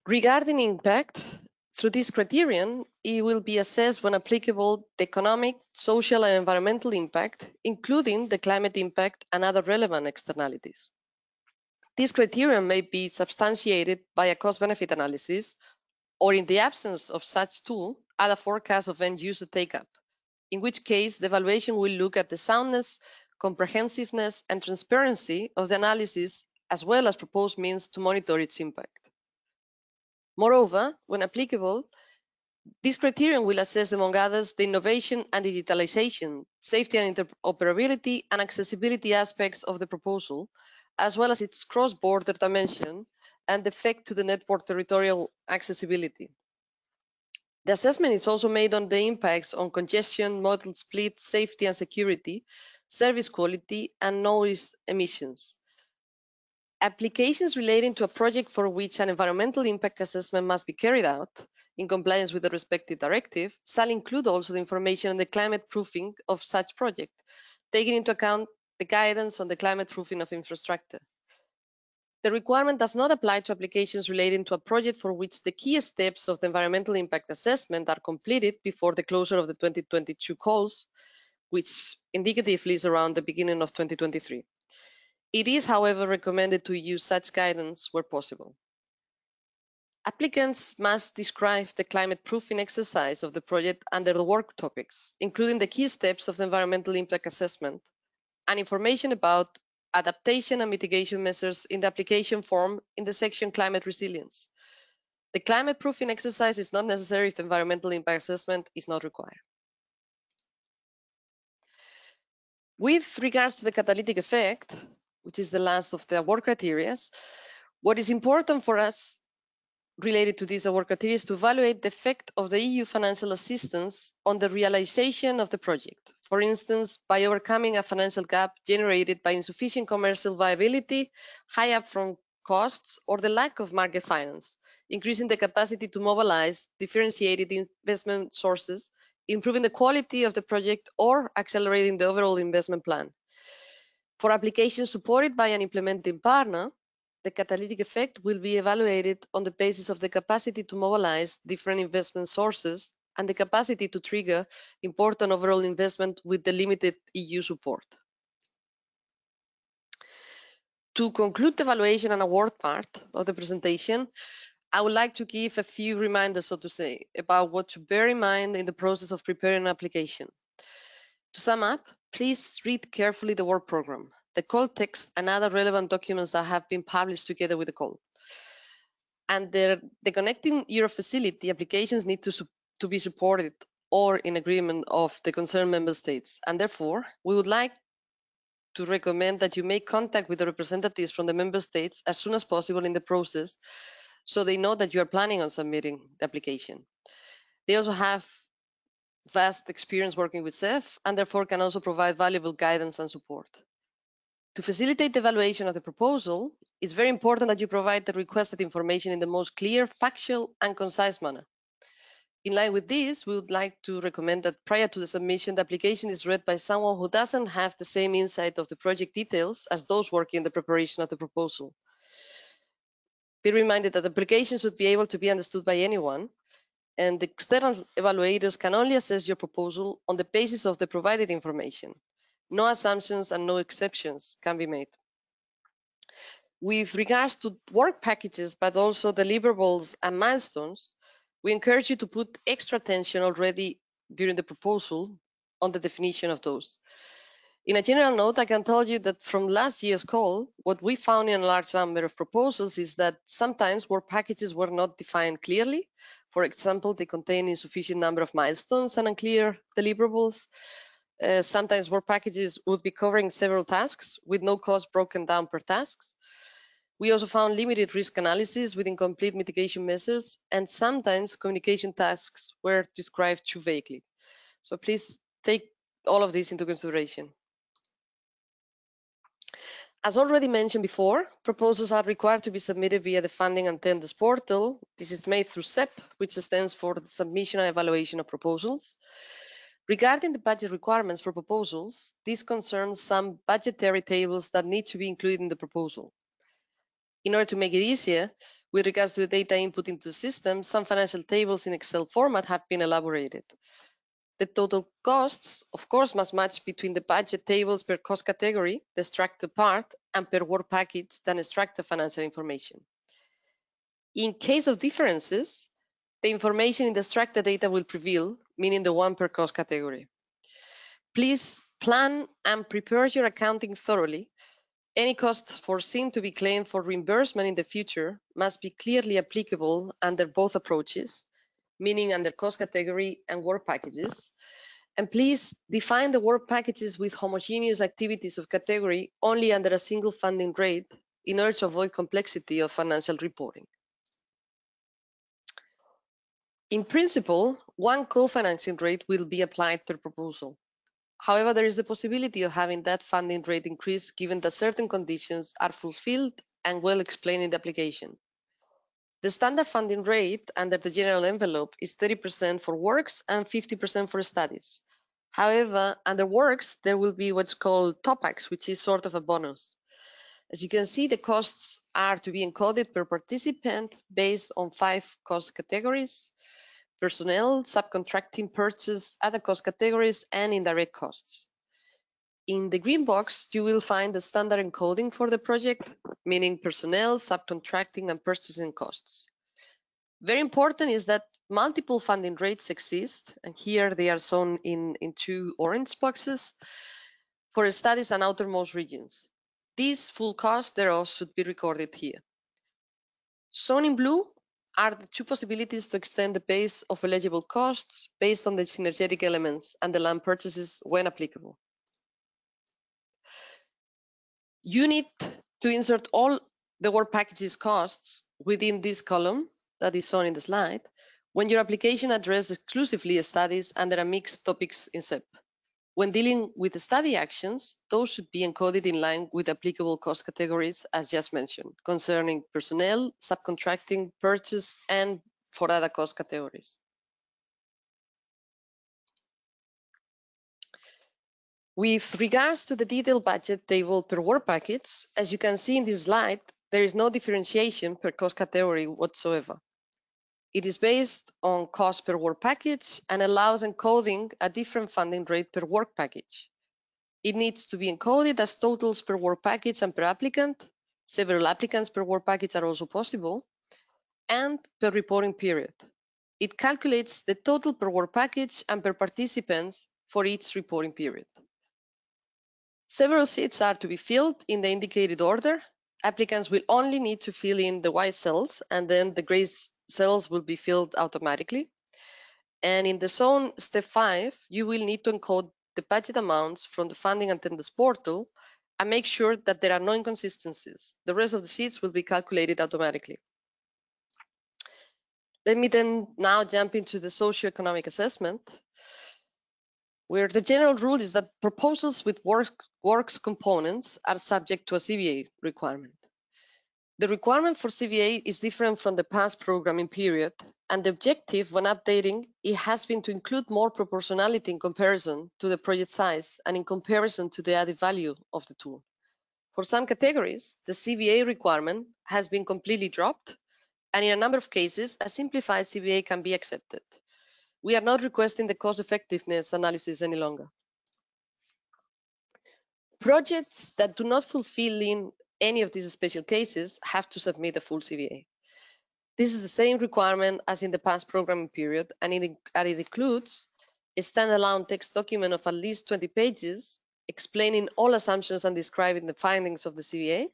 Regarding impact, Through this criterion, it will be assessed when applicable the economic, social, and environmental impact, including the climate impact and other relevant externalities. This criterion may be substantiated by a cost-benefit analysis, or in the absence of such tool, add a forecast of end-user take-up, in which case the evaluation will look at the soundness, comprehensiveness, and transparency of the analysis, as well as proposed means to monitor its impact. Moreover, when applicable, this criterion will assess, among others, the innovation and digitalization, safety and interoperability, and accessibility aspects of the proposal, as well as its cross-border dimension and the effect to the network territorial accessibility. The assessment is also made on the impacts on congestion, modal split, safety and security, service quality, and noise emissions. Applications relating to a project for which an environmental impact assessment must be carried out in compliance with the respective directive shall include also the information on the climate proofing of such project, taking into account the guidance on the climate proofing of infrastructure. The requirement does not apply to applications relating to a project for which the key steps of the environmental impact assessment are completed before the closure of the 2022 calls, which indicatively is around the beginning of 2023. It is, however, recommended to use such guidance where possible. Applicants must describe the climate proofing exercise of the project under the work topics, including the key steps of the environmental impact assessment and information about adaptation and mitigation measures in the application form in the section Climate Resilience. The climate proofing exercise is not necessary if the environmental impact assessment is not required. With regards to the catalytic effect, which is the last of the award criteria, what is important for us related to these award criteria is to evaluate the effect of the EU financial assistance on the realization of the project. For instance, by overcoming a financial gap generated by insufficient commercial viability, high upfront costs, or the lack of market finance, increasing the capacity to mobilize differentiated investment sources, improving the quality of the project, or accelerating the overall investment plan. For applications supported by an implementing partner, the catalytic effect will be evaluated on the basis of the capacity to mobilize different investment sources and the capacity to trigger important overall investment with the limited EU support. To conclude the evaluation and award part of the presentation, I would like to give a few reminders, so to say, about what to bear in mind in the process of preparing an application. To sum up, please read carefully the work program, the call text, and other relevant documents that have been published together with the call. And the Connecting Europe facility applications need to be supported or in agreement of the concerned member states. And therefore, we would like to recommend that you make contact with the representatives from the member states as soon as possible in the process, so they know that you are planning on submitting the application. They also have vast experience working with CEF and therefore can also provide valuable guidance and support. To facilitate the evaluation of the proposal, it's very important that you provide the requested information in the most clear, factual, and concise manner. In line with this, we would like to recommend that prior to the submission, the application is read by someone who doesn't have the same insight of the project details as those working in the preparation of the proposal. Be reminded that applications should be able to be understood by anyone, and the external evaluators can only assess your proposal on the basis of the provided information. No assumptions and no exceptions can be made. With regards to work packages, but also deliverables and milestones, we encourage you to put extra attention already during the proposal on the definition of those. In a general note, I can tell you that from last year's call, what we found in a large number of proposals is that sometimes work packages were not defined clearly. For example, they contain insufficient number of milestones and unclear deliverables. Sometimes work packages would be covering several tasks with no cost broken down per tasks. We also found limited risk analysis with incomplete mitigation measures, and sometimes communication tasks were described too vaguely. So please take all of this into consideration. As already mentioned before, proposals are required to be submitted via the Funding and Tenders portal. This is made through CEP, which stands for the Submission and Evaluation of Proposals. Regarding the budget requirements for proposals, this concerns some budgetary tables that need to be included in the proposal. In order to make it easier, with regards to the data input into the system, some financial tables in Excel format have been elaborated. The total costs, of course, must match between the budget tables per cost category, the extracted part, and per work package, then extract the financial information. In case of differences, the information in the extracted data will prevail, meaning the one per cost category. Please plan and prepare your accounting thoroughly. Any costs foreseen to be claimed for reimbursement in the future must be clearly applicable under both approaches, meaning under cost category and work packages. And please define the work packages with homogeneous activities of category only under a single funding rate in order to avoid complexity of financial reporting. In principle, one co-financing rate will be applied per proposal. However, there is the possibility of having that funding rate increase given that certain conditions are fulfilled and well explained in the application. The standard funding rate under the general envelope is 30% for works and 50% for studies. However, under works, there will be what's called topax, which is sort of a bonus. As you can see, the costs are to be encoded per participant based on 5 cost categories: personnel, subcontracting, purchase, other cost categories, and indirect costs. In the green box, you will find the standard encoding for the project, meaning personnel, subcontracting, and purchasing costs. Very important is that multiple funding rates exist, and here they are shown in 2 orange boxes, for studies and outermost regions. These full costs thereof should be recorded here. Shown in blue are the 2 possibilities to extend the base of eligible costs based on the synergetic elements and the land purchases when applicable. You need to insert all the work packages costs within this column that is shown in the slide when your application addresses exclusively studies under a mixed topics in CEP. When dealing with the study actions, those should be encoded in line with applicable cost categories as just mentioned, concerning personnel, subcontracting, purchase, and for other cost categories. With regards to the detailed budget table per work package, as you can see in this slide, there is no differentiation per cost category whatsoever. It is based on cost per work package and allows encoding a different funding rate per work package. It needs to be encoded as totals per work package and per applicant. Several applicants per work package are also possible, and per reporting period. It calculates the total per work package and per participants for each reporting period. Several seats are to be filled in the indicated order. Applicants will only need to fill in the white cells, and then the gray cells will be filled automatically. And in the zone step 5, you will need to encode the budget amounts from the funding and tenders portal and make sure that there are no inconsistencies. The rest of the seats will be calculated automatically. Let me then now jump into the socioeconomic assessment, where the general rule is that proposals with works components are subject to a CVA requirement. The requirement for CVA is different from the past programming period, and the objective when updating it has been to include more proportionality in comparison to the project size and in comparison to the added value of the tool. For some categories, the CVA requirement has been completely dropped, and in a number of cases, a simplified CVA can be accepted. We are not requesting the cost effectiveness analysis any longer. Projects that do not fulfill in any of these special cases have to submit a full CVA. This is the same requirement as in the past programming period, and it includes a standalone text document of at least 20 pages explaining all assumptions and describing the findings of the CVA,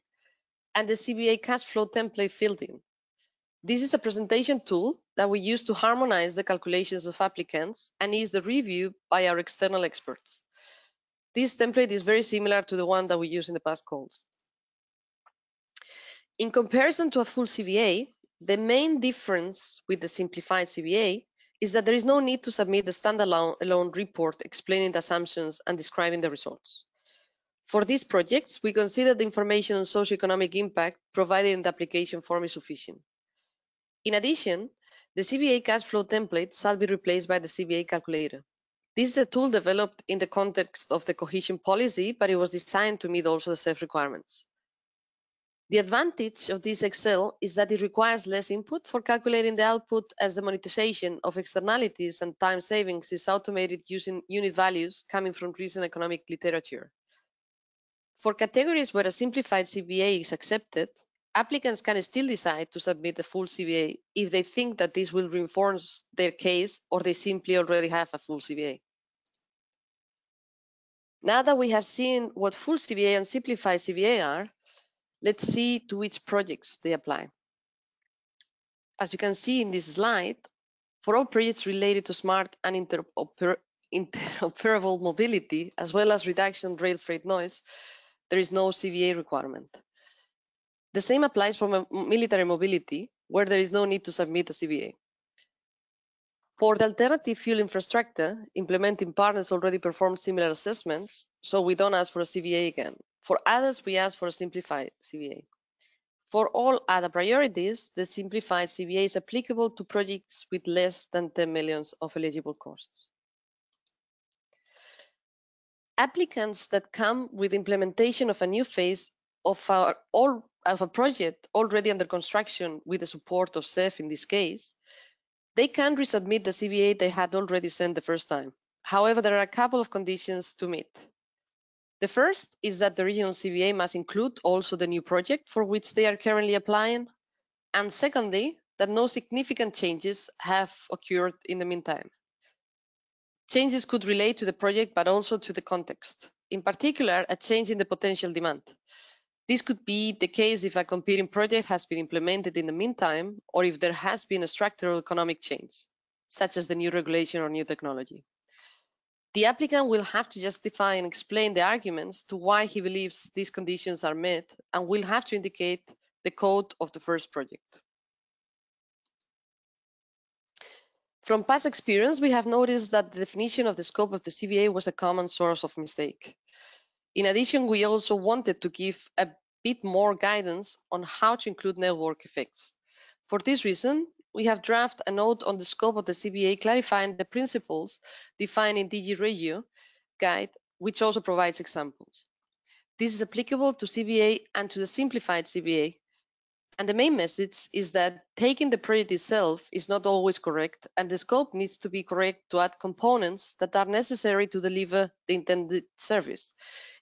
and the CVA cash flow template filled in. This is a presentation tool that we use to harmonize the calculations of applicants and is the review by our external experts. This template is very similar to the one that we used in the past calls. In comparison to a full CVA, the main difference with the simplified CVA is that there is no need to submit the standalone report explaining the assumptions and describing the results. For these projects, we consider the information on socioeconomic impact provided in the application form is sufficient. In addition, the CVA cash flow template shall be replaced by the CVA calculator. This is a tool developed in the context of the cohesion policy, but it was designed to meet also the CEF requirements. The advantage of this Excel is that it requires less input for calculating the output, as the monetization of externalities and time savings is automated using unit values coming from recent economic literature. For categories where a simplified CVA is accepted, applicants can still decide to submit a full CVA if they think that this will reinforce their case or they simply already have a full CVA. Now that we have seen what full CVA and simplified CVA are, let's see to which projects they apply. As you can see in this slide, for all projects related to smart and interoperable mobility, as well as reduction rail freight noise, there is no CVA requirement. The same applies for military mobility, where there is no need to submit a CVA. For the alternative fuel infrastructure, implementing partners already performed similar assessments, so we don't ask for a CVA again. For others, we ask for a simplified CVA. For all other priorities, the simplified CVA is applicable to projects with less than 10 million of eligible costs. Applicants that come with implementation of a new phase of a project already under construction with the support of CEF in this case, they can resubmit the CVA they had already sent the first time. However, there are a couple of conditions to meet. The first is that the original CVA must include also the new project for which they are currently applying. And secondly, that no significant changes have occurred in the meantime. Changes could relate to the project, but also to the context. In particular, a change in the potential demand. This could be the case if a competing project has been implemented in the meantime, or if there has been a structural economic change, such as the new regulation or new technology. The applicant will have to justify and explain the arguments to why he believes these conditions are met, and will have to indicate the code of the first project. From past experience, we have noticed that the definition of the scope of the CVA was a common source of mistake. In addition, we also wanted to give a bit more guidance on how to include network effects. For this reason, we have drafted a note on the scope of the CVA clarifying the principles defined in DigiRegio guide, which also provides examples. This is applicable to CVA and to the simplified CVA. And the main message is that taking the project itself is not always correct, and the scope needs to be correct to add components that are necessary to deliver the intended service,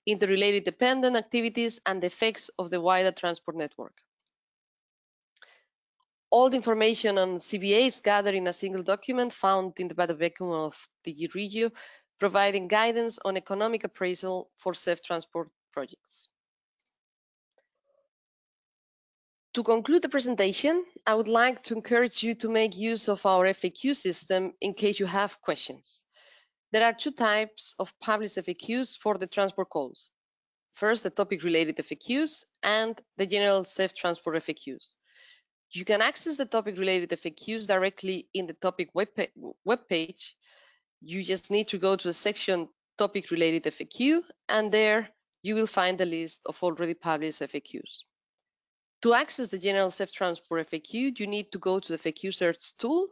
interrelated dependent activities, and the effects of the wider transport network. All the information on CVA is gathered in a single document found in the vademecum of DigiRegio, providing guidance on economic appraisal for CEF transport projects. To conclude the presentation, I would like to encourage you to make use of our FAQ system in case you have questions. There are two types of published FAQs for the transport calls. First, the topic-related FAQs and the general CEF transport FAQs. You can access the topic-related FAQs directly in the topic webpage. You just need to go to the section topic-related FAQ, and there you will find the list of already published FAQs. To access the general CEF transport FAQ, you need to go to the FAQ search tool.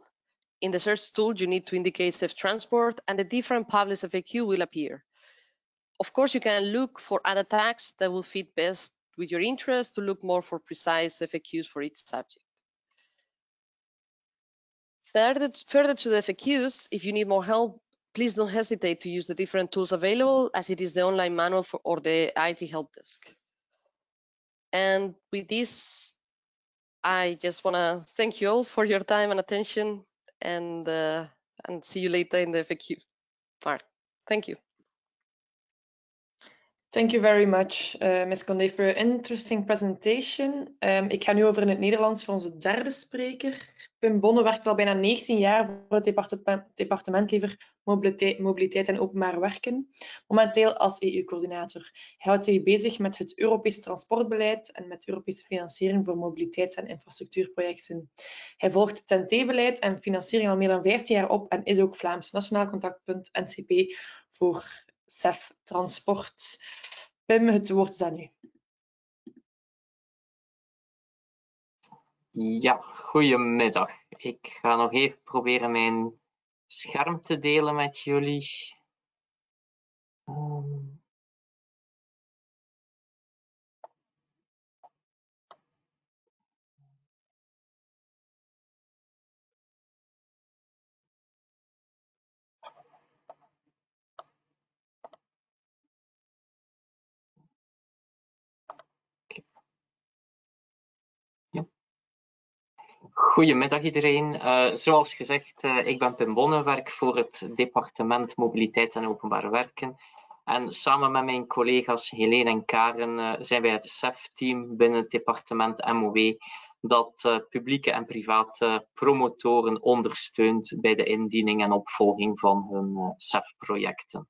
In the search tool, you need to indicate CEF transport, and the different published FAQ will appear. Of course, you can look for other tags that will fit best with your interest to look more for precise FAQs for each subject. Further to the FAQs, if you need more help, please don't hesitate to use the different tools available, as it is the online manual or the IT help desk. And with this, I just want to thank you all for your time and attention, and see you later in the FAQ part. Thank you. Thank you very much, Ms. Conde, for your interesting presentation. Ik ga nu over in het Nederlands voor onze derde spreker. Pim Bonne werkt al bijna 19 jaar voor het departement Mobiliteit en Openbare Werken, momenteel als EU-coördinator. Hij houdt zich bezig met het Europese transportbeleid en met Europese financiering voor mobiliteits- en infrastructuurprojecten. Hij volgt het TEN-T-beleid en financiering al meer dan 15 jaar op en is ook Vlaams Nationaal Contactpunt NCP voor CEF Transport. Pim, het woord is aan u. Ja, goedemiddag. Ik ga nog even proberen mijn scherm te delen met jullie. Goedemiddag iedereen. Zoals gezegd, ik ben Pim Bonne, werk voor het Departement Mobiliteit en Openbare Werken. En samen met mijn collega's Helene en Karen zijn wij het CEF-team binnen het departement MOW dat publieke en private promotoren ondersteunt bij de indiening en opvolging van hun CEF-projecten.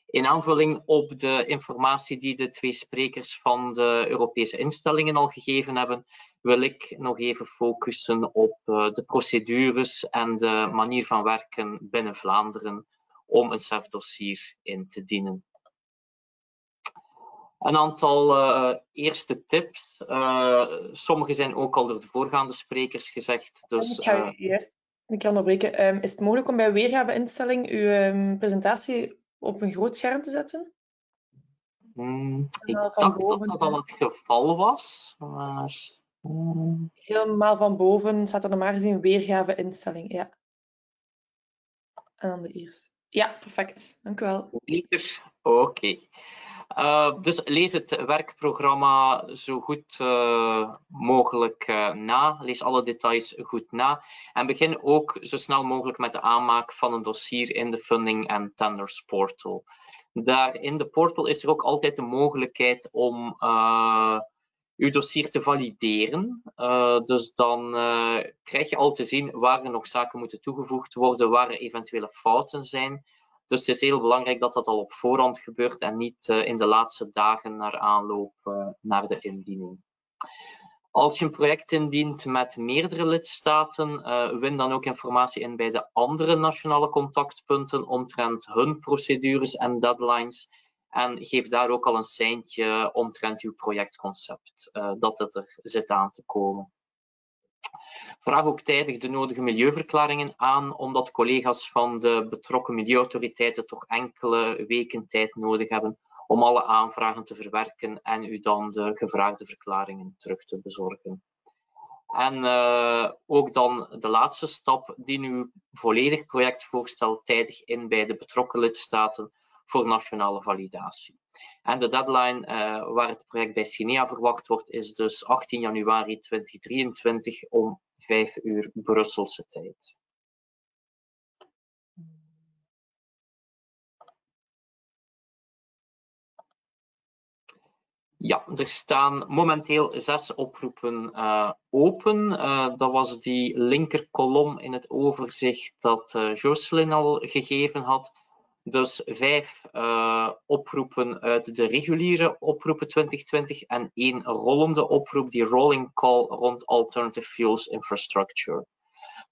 In aanvulling op de informatie die de twee sprekers van de Europese instellingen al gegeven hebben, wil ik nog even focussen op de procedures en de manier van werken binnen Vlaanderen om een CEF-dossier in te dienen. Een aantal eerste tips. Sommige zijn ook al door de voorgaande sprekers gezegd. Dus, ik ga u juist een keer onderbreken. Is het mogelijk om bij weergave-instelling uw presentatie op een groot scherm te zetten? Ik dacht dat dat al het geval was, maar... Helemaal van boven staat er normaal gezien weergave-instelling, ja. En dan de eerste. Ja, perfect. Dank u wel. Oké. Dus lees het werkprogramma zo goed mogelijk na. Lees alle details goed na. En begin ook zo snel mogelijk met de aanmaak van een dossier in de Funding and Tenders portal. Daar in de portal is er ook altijd de mogelijkheid om uw dossier te valideren. Dus dan krijg je al te zien waar er nog zaken moeten toegevoegd worden, waar er eventuele fouten zijn. Dus het is heel belangrijk dat dat al op voorhand gebeurt en niet in de laatste dagen naar aanloop naar de indiening. Als je een project indient met meerdere lidstaten, win dan ook informatie in bij de andere nationale contactpunten omtrent hun procedures en deadlines. En geef daar ook al een seintje omtrent uw projectconcept, dat het er zit aan te komen. Vraag ook tijdig de nodige milieuverklaringen aan, omdat collega's van de betrokken milieuautoriteiten toch enkele weken tijd nodig hebben om alle aanvragen te verwerken en u dan de gevraagde verklaringen terug te bezorgen. En ook dan de laatste stap, dien uw volledig projectvoorstel tijdig in bij de betrokken lidstaten voor nationale validatie. En de deadline waar het project bij CINEA verwacht wordt is dus 18 januari 2023 om 5 uur Brusselse tijd. Ja, er staan momenteel 6 oproepen open. Dat was die linkerkolom in het overzicht dat Jocelyn al gegeven had. Dus 5 oproepen uit de reguliere oproepen 2020 en 1 rollende oproep, die rolling call rond alternative fuels infrastructure.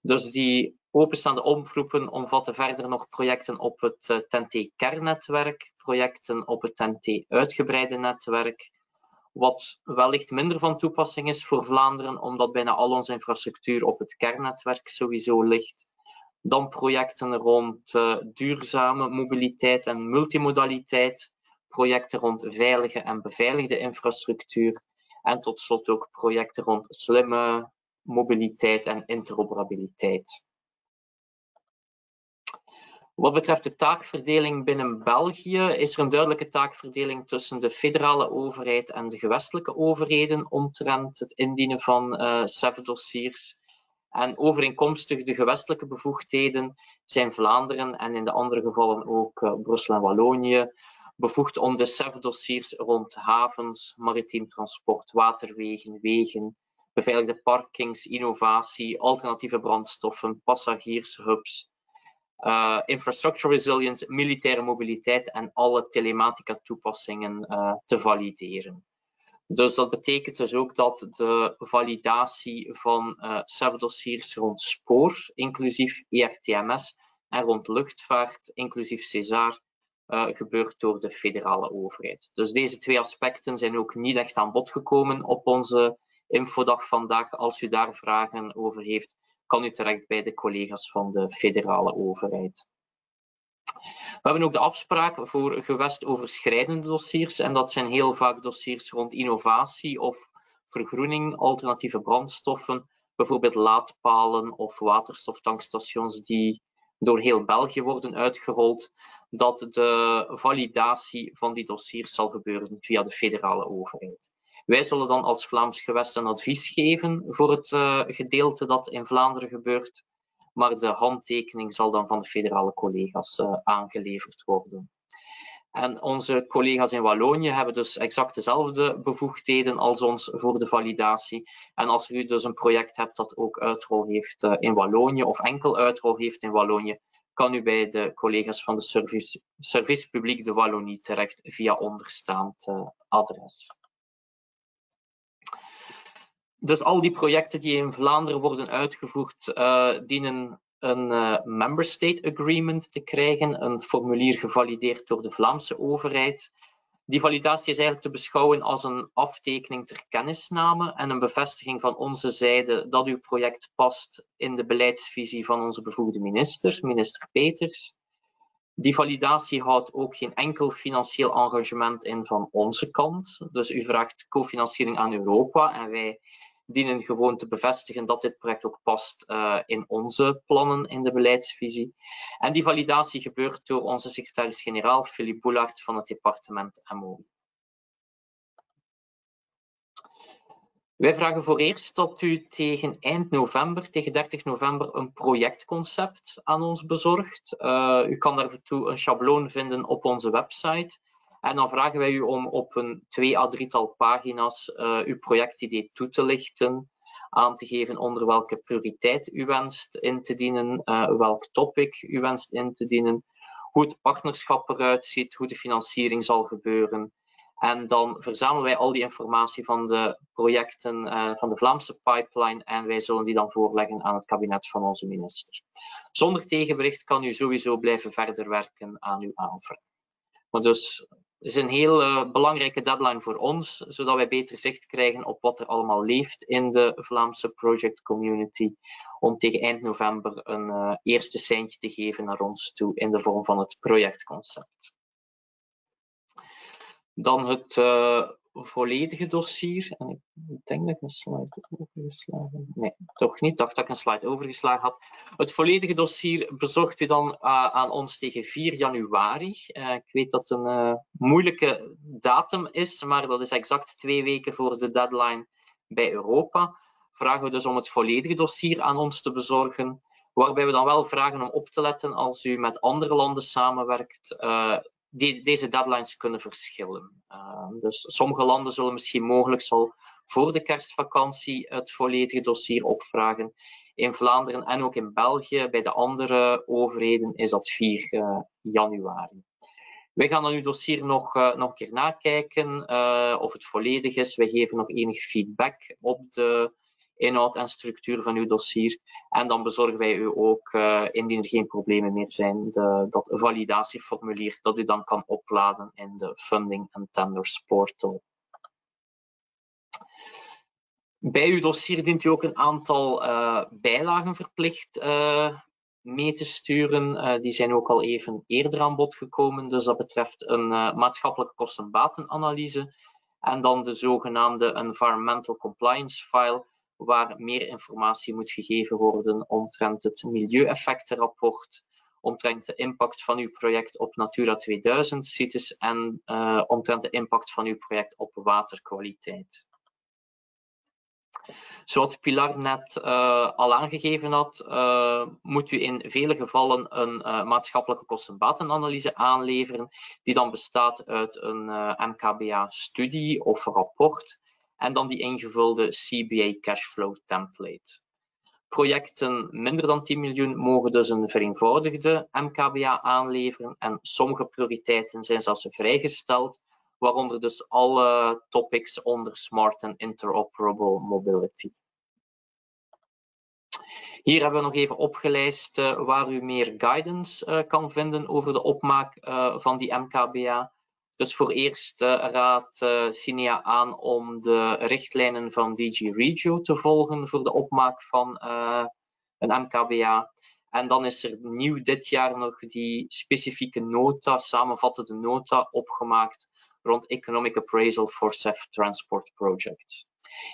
Dus die openstaande oproepen omvatten verder nog projecten op het TEN-T-kernnetwerk, projecten op het TEN-T-uitgebreide netwerk, wat wellicht minder van toepassing is voor Vlaanderen, omdat bijna al onze infrastructuur op het kernnetwerk sowieso ligt. Dan projecten rond duurzame mobiliteit en multimodaliteit, projecten rond veilige en beveiligde infrastructuur en tot slot ook projecten rond slimme mobiliteit en interoperabiliteit. Wat betreft de taakverdeling binnen België is er een duidelijke taakverdeling tussen de federale overheid en de gewestelijke overheden omtrent het indienen van CEF-dossiers. En overeenkomstig de gewestelijke bevoegdheden zijn Vlaanderen en in de andere gevallen ook Brussel en Wallonië bevoegd om de CEF-dossiers rond havens, maritiem transport, waterwegen, wegen, beveiligde parkings, innovatie, alternatieve brandstoffen, passagiershubs, infrastructure resilience, militaire mobiliteit en alle telematica toepassingen te valideren. Dus dat betekent dus ook dat de validatie van CEF-dossiers rond spoor, inclusief ERTMS, en rond luchtvaart, inclusief CESAR, gebeurt door de federale overheid. Dus deze 2 aspecten zijn ook niet echt aan bod gekomen op onze infodag vandaag. Als u daar vragen over heeft, kan u terecht bij de collega's van de federale overheid. We hebben ook de afspraak voor gewestoverschrijdende dossiers en dat zijn heel vaak dossiers rond innovatie of vergroening, alternatieve brandstoffen, bijvoorbeeld laadpalen of waterstoftankstations die door heel België worden uitgerold, dat de validatie van die dossiers zal gebeuren via de federale overheid. Wij zullen dan als Vlaams gewest een advies geven voor het gedeelte dat in Vlaanderen gebeurt, maar de handtekening zal dan van de federale collega's aangeleverd worden. En onze collega's in Wallonië hebben dus exact dezelfde bevoegdheden als ons voor de validatie. En als u dus een project hebt dat ook uitrol heeft in Wallonië of enkel uitrol heeft in Wallonië, kan u bij de collega's van de Service Public de Wallonie terecht via onderstaand adres. Dus al die projecten die in Vlaanderen worden uitgevoerd, dienen een Member State Agreement te krijgen, een formulier gevalideerd door de Vlaamse overheid. Die validatie is eigenlijk te beschouwen als een aftekening ter kennisname en een bevestiging van onze zijde dat uw project past in de beleidsvisie van onze bevoegde minister, minister Peters. Die validatie houdt ook geen enkel financieel engagement in van onze kant. Dus u vraagt cofinanciering aan Europa en wij dienen gewoon te bevestigen dat dit project ook past in onze plannen in de beleidsvisie. En die validatie gebeurt door onze secretaris-generaal Philippe Boulaert van het Departement MO. Wij vragen voor eerst dat u tegen eind november, tegen 30 november, een projectconcept aan ons bezorgt. U kan daartoe een schabloon vinden op onze website. En dan vragen wij u om op een 2 à 3-tal pagina's uw projectidee toe te lichten, aan te geven onder welke prioriteit u wenst in te dienen, welk topic u wenst in te dienen, hoe het partnerschap eruit ziet, hoe de financiering zal gebeuren. En dan verzamelen wij al die informatie van de projecten van de Vlaamse pipeline en wij zullen die dan voorleggen aan het kabinet van onze minister. Zonder tegenbericht kan u sowieso blijven verder werken aan uw aanvraag. Maar dus het is een heel belangrijke deadline voor ons, zodat wij beter zicht krijgen op wat er allemaal leeft in de Vlaamse project community, om tegen eind november een eerste seintje te geven naar ons toe in de vorm van het projectconcept. Dan het volledige dossier. En ik denk dat ik een slide heb overgeslagen. Nee, toch niet. Ik dacht dat ik een slide overgeslagen had. Het volledige dossier bezorgt u dan aan ons tegen 4 januari. Ik weet dat het een moeilijke datum is, maar dat is exact 2 weken voor de deadline bij Europa. Vragen we dus om het volledige dossier aan ons te bezorgen, waarbij we dan wel vragen om op te letten als u met andere landen samenwerkt. Deze deadlines kunnen verschillen. Dus sommige landen zullen misschien mogelijk al voor de kerstvakantie het volledige dossier opvragen. In Vlaanderen en ook in België, bij de andere overheden, is dat 4 januari. Wij gaan dan uw dossier nog een keer nakijken of het volledig is. Wij geven nog enig feedback op de inhoud en structuur van uw dossier. En dan bezorgen wij u ook, indien er geen problemen meer zijn, dat validatieformulier dat u dan kan opladen in de Funding and Tenders portal. Bij uw dossier dient u ook een aantal bijlagen verplicht mee te sturen. Die zijn ook al even eerder aan bod gekomen. Dus dat betreft een maatschappelijke kosten-batenanalyse en dan de zogenaamde Environmental Compliance File, waar meer informatie moet gegeven worden omtrent het milieueffectenrapport, omtrent de impact van uw project op Natura 2000 sites en omtrent de impact van uw project op waterkwaliteit. Zoals Pilar net al aangegeven had, moet u in vele gevallen een maatschappelijke kosten-batenanalyse aanleveren, die dan bestaat uit een MKBA-studie of rapport en dan die ingevulde CBA cashflow template. Projecten minder dan 10 miljoen mogen dus een vereenvoudigde MKBA aanleveren en sommige prioriteiten zijn zelfs vrijgesteld, waaronder dus alle topics onder Smart and Interoperable Mobility. Hier hebben we nog even opgelijst waar u meer guidance kan vinden over de opmaak van die MKBA. Dus voor eerst raadt CINEA aan om de richtlijnen van DG Regio te volgen voor de opmaak van een MKBA. En dan is er nieuw dit jaar nog die specifieke nota, samenvattende nota, opgemaakt rond Economic Appraisal for CEF Transport Projects.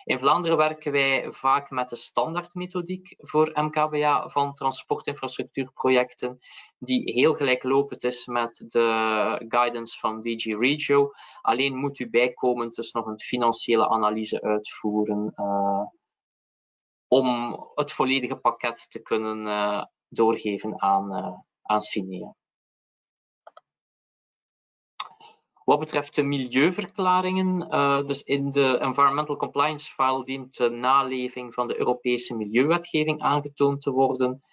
In Vlaanderen werken wij vaak met de standaardmethodiek voor MKBA van transportinfrastructuurprojecten, die heel gelijklopend is met de guidance van DG Regio. Alleen moet u bijkomend dus nog een financiële analyse uitvoeren om het volledige pakket te kunnen doorgeven aan Cinea. Wat betreft de milieuverklaringen, dus in de Environmental Compliance File dient de naleving van de Europese milieuwetgeving aangetoond te worden.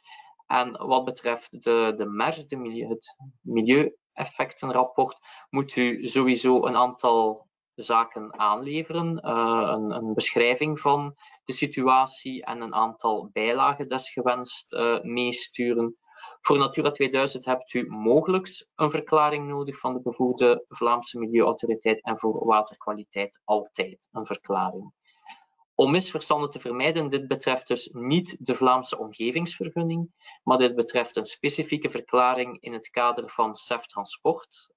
En wat betreft de MER, het milieueffectenrapport, moet u sowieso een aantal zaken aanleveren. Een beschrijving van de situatie en een aantal bijlagen desgewenst meesturen. Voor Natura 2000 hebt u mogelijk een verklaring nodig van de bevoegde Vlaamse Milieuautoriteit en voor waterkwaliteit altijd een verklaring. Om misverstanden te vermijden, dit betreft dus niet de Vlaamse omgevingsvergunning, maar dit betreft een specifieke verklaring in het kader van CEF Transport,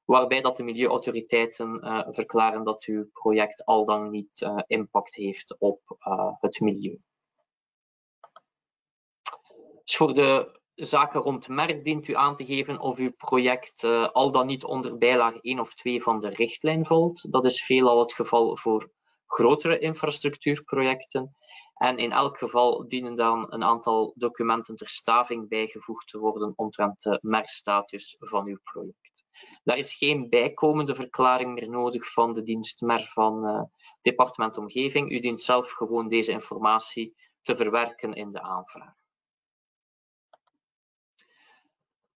waarbij dat de milieuautoriteiten verklaren dat uw project al dan niet impact heeft op het milieu. Dus voor de zaken rond MER dient u aan te geven of uw project al dan niet onder bijlage 1 of 2 van de richtlijn valt. Dat is veelal het geval voor grotere infrastructuurprojecten. En in elk geval dienen dan een aantal documenten ter staving bijgevoegd te worden omtrent de MER-status van uw project. Daar is geen bijkomende verklaring meer nodig van de dienst MER van het Departement Omgeving. U dient zelf gewoon deze informatie te verwerken in de aanvraag.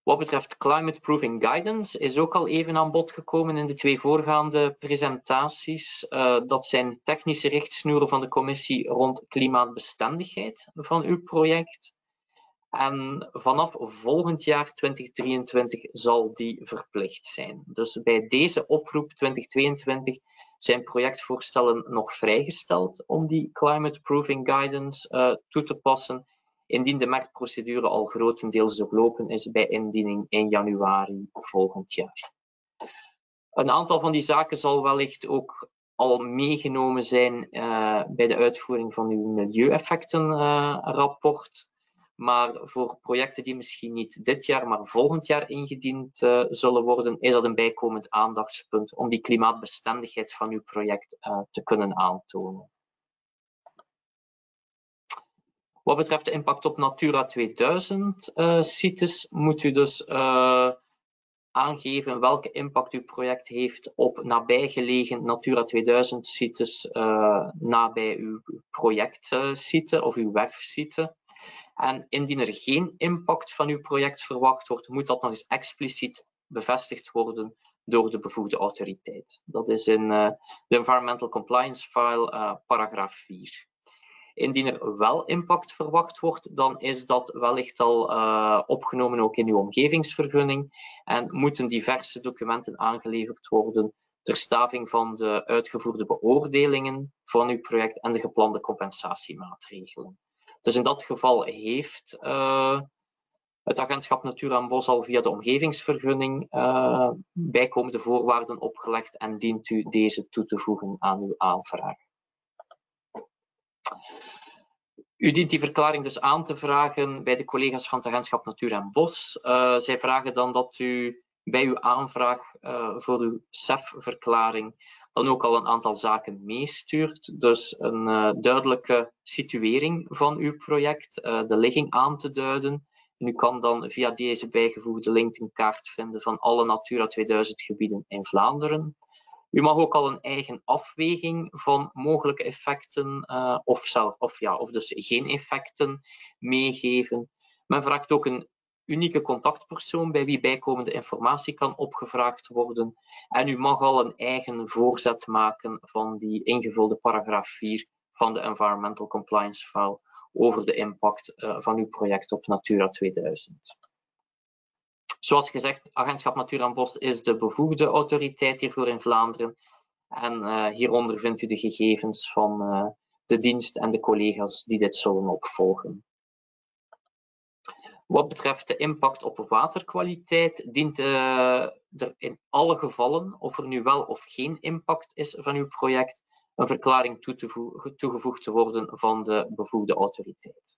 Wat betreft Climate Proofing Guidance is ook al even aan bod gekomen in de 2 voorgaande presentaties. Dat zijn technische richtsnoeren van de commissie rond klimaatbestendigheid van uw project. En vanaf volgend jaar 2023 zal die verplicht zijn. Dus bij deze oproep 2022 zijn projectvoorstellen nog vrijgesteld om die Climate Proofing Guidance toe te passen, indien de MER-procedure al grotendeels doorlopen is bij indiening in januari volgend jaar. Een aantal van die zaken zal wellicht ook al meegenomen zijn bij de uitvoering van uw milieueffectenrapport. Maar voor projecten die misschien niet dit jaar, maar volgend jaar ingediend zullen worden, is dat een bijkomend aandachtspunt om die klimaatbestendigheid van uw project te kunnen aantonen. Wat betreft de impact op Natura 2000 sites moet u dus aangeven welke impact uw project heeft op nabijgelegen Natura 2000 sites nabij uw projectsite of uw werfsite. En indien er geen impact van uw project verwacht wordt, moet dat nog eens expliciet bevestigd worden door de bevoegde autoriteit. Dat is in de Environmental Compliance File, paragraaf 4. Indien er wel impact verwacht wordt, dan is dat wellicht al opgenomen ook in uw omgevingsvergunning en moeten diverse documenten aangeleverd worden ter staving van de uitgevoerde beoordelingen van uw project en de geplande compensatiemaatregelen. Dus in dat geval heeft het agentschap Natuur en Bos al via de omgevingsvergunning bijkomende voorwaarden opgelegd en dient u deze toe te voegen aan uw aanvraag. U dient die verklaring dus aan te vragen bij de collega's van het agentschap Natuur en Bos. Zij vragen dan dat u bij uw aanvraag voor uw CEF-verklaring dan ook al een aantal zaken meestuurt. Dus een duidelijke situering van uw project, de ligging aan te duiden. En u kan dan via deze bijgevoegde link een kaart vinden van alle Natura 2000 gebieden in Vlaanderen. U mag ook al een eigen afweging van mogelijke effecten of dus geen effecten meegeven. Men vraagt ook een unieke contactpersoon bij wie bijkomende informatie kan opgevraagd worden. En u mag al een eigen voorzet maken van die ingevulde paragraaf 4 van de Environmental Compliance File over de impact van uw project op Natura 2000. Zoals gezegd, agentschap Natuur en Bos is de bevoegde autoriteit hiervoor in Vlaanderen. En hieronder vindt u de gegevens van de dienst en de collega's die dit zullen opvolgen. Wat betreft de impact op waterkwaliteit, dient er in alle gevallen, of er nu wel of geen impact is van uw project, een verklaring toegevoegd te worden van de bevoegde autoriteit.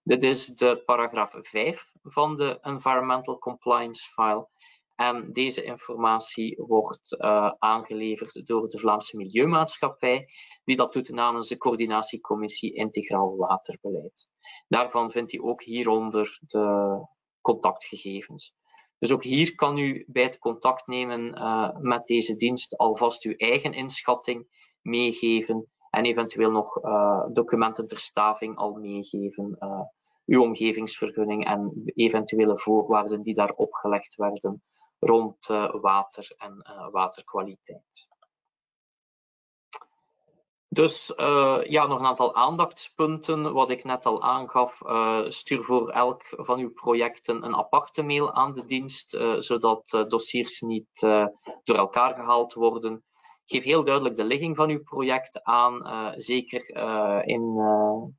Dit is de paragraaf 5 van de Environmental Compliance File. En deze informatie wordt aangeleverd door de Vlaamse Milieumaatschappij, die dat doet namens de Coördinatiecommissie Integraal Waterbeleid. Daarvan vindt u ook hieronder de contactgegevens. Dus ook hier kan u bij het contact nemen met deze dienst alvast uw eigen inschatting meegeven en eventueel nog documenten ter staving al meegeven, uw omgevingsvergunning en eventuele voorwaarden die daar opgelegd werden rond water en waterkwaliteit. Dus ja, nog een aantal aandachtspunten. Wat ik net al aangaf, stuur voor elk van uw projecten een aparte mail aan de dienst, zodat dossiers niet door elkaar gehaald worden. Geef heel duidelijk de ligging van uw project aan, zeker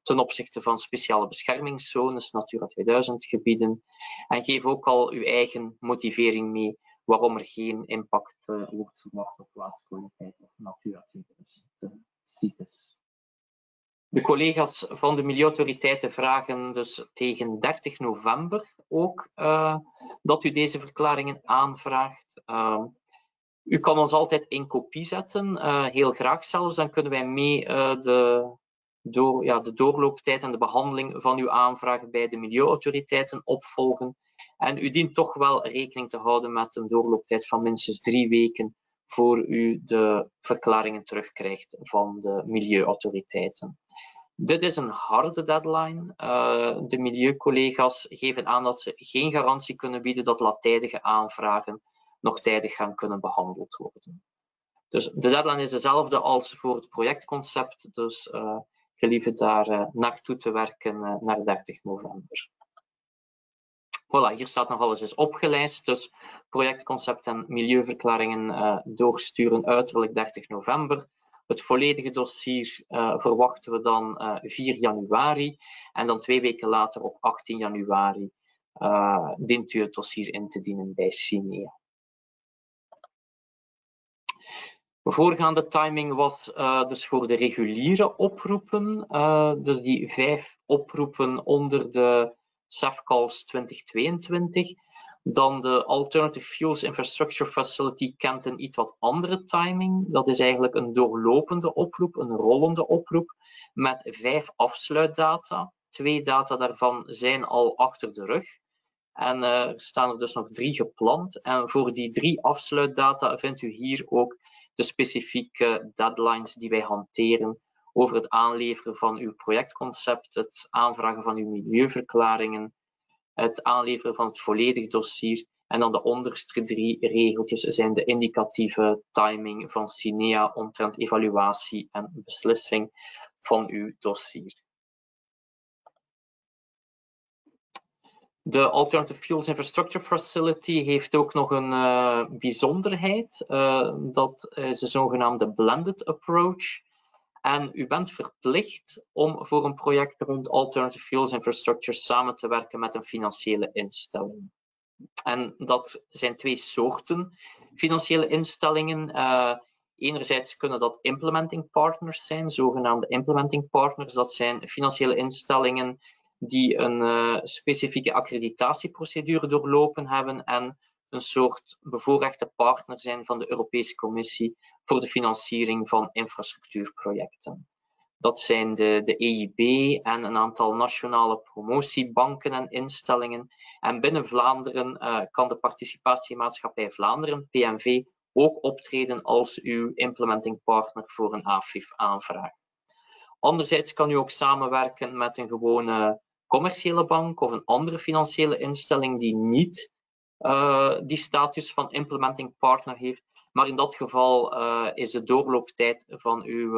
ten opzichte van speciale beschermingszones, Natura 2000 gebieden. En geef ook al uw eigen motivering mee waarom er geen impact wordt verwacht op waterkwaliteit of Natura 2000. De collega's van de milieuautoriteiten vragen dus tegen 30 november ook dat u deze verklaringen aanvraagt. U kan ons altijd in kopie zetten, heel graag zelfs. Dan kunnen wij mee de doorlooptijd en de behandeling van uw aanvraag bij de milieuautoriteiten opvolgen. En u dient toch wel rekening te houden met een doorlooptijd van minstens 3 weken voor u de verklaringen terugkrijgt van de milieuautoriteiten. Dit is een harde deadline. De milieucollega's geven aan dat ze geen garantie kunnen bieden dat latijdige aanvragen nog tijdig gaan kunnen behandeld worden. Dus de deadline is dezelfde als voor het projectconcept, dus gelieve daar naartoe te werken naar 30 november. Voilà, hier staat nog alles eens opgelijst, dus projectconcept en milieuverklaringen doorsturen uiterlijk 30 november. Het volledige dossier verwachten we dan 4 januari en dan 2 weken later op 18 januari dient u het dossier in te dienen bij CINEA. De voorgaande timing was dus voor de reguliere oproepen, dus die 5 oproepen onder de CEF-calls 2022. Dan de Alternative Fuels Infrastructure Facility kent een iets wat andere timing. Dat is eigenlijk een doorlopende oproep, een rollende oproep, met 5 afsluitdata. 2 data daarvan zijn al achter de rug. En er staan er dus nog 3 gepland. En voor die 3 afsluitdata vindt u hier ook de specifieke deadlines die wij hanteren over het aanleveren van uw projectconcept, het aanvragen van uw milieuverklaringen, het aanleveren van het volledig dossier. En dan de onderste 3 regeltjes zijn de indicatieve timing van CINEA omtrent evaluatie en beslissing van uw dossier. De Alternative Fuels Infrastructure Facility heeft ook nog een bijzonderheid. Dat is de zogenaamde blended approach. En u bent verplicht om voor een project rond Alternative Fuels Infrastructure samen te werken met een financiële instelling. En dat zijn 2 soorten financiële instellingen. Enerzijds kunnen dat implementing partners zijn, zogenaamde implementing partners. Dat zijn financiële instellingen die een specifieke accreditatieprocedure doorlopen hebben en een soort bevoorrechte partner zijn van de Europese Commissie voor de financiering van infrastructuurprojecten. Dat zijn de EIB en een aantal nationale promotiebanken en instellingen. En binnen Vlaanderen kan de Participatiemaatschappij Vlaanderen, PMV, ook optreden als uw implementing partner voor een AFIF-aanvraag. Anderzijds kan u ook samenwerken met een gewone commerciële bank of een andere financiële instelling die niet die status van implementing partner heeft. Maar in dat geval is de doorlooptijd van uw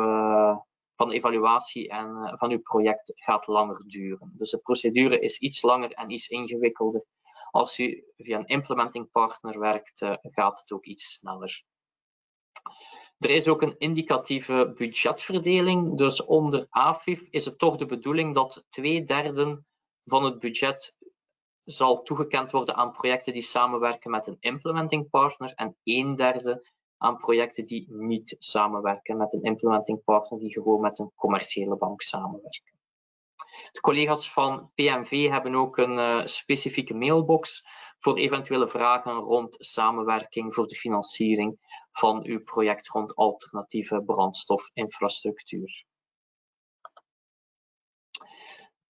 evaluatie en van uw project gaat langer duren. Dus de procedure is iets langer en iets ingewikkelder. Als u via een implementing partner werkt, gaat het ook iets sneller. Er is ook een indicatieve budgetverdeling. Dus onder AFIF is het toch de bedoeling dat 2/3 van het budget zal toegekend worden aan projecten die samenwerken met een implementing partner en 1/3 aan projecten die niet samenwerken met een implementing partner, die gewoon met een commerciële bank samenwerken. De collega's van PMV hebben ook een specifieke mailbox voor eventuele vragen rond samenwerking voor de financiering van uw project rond alternatieve brandstofinfrastructuur.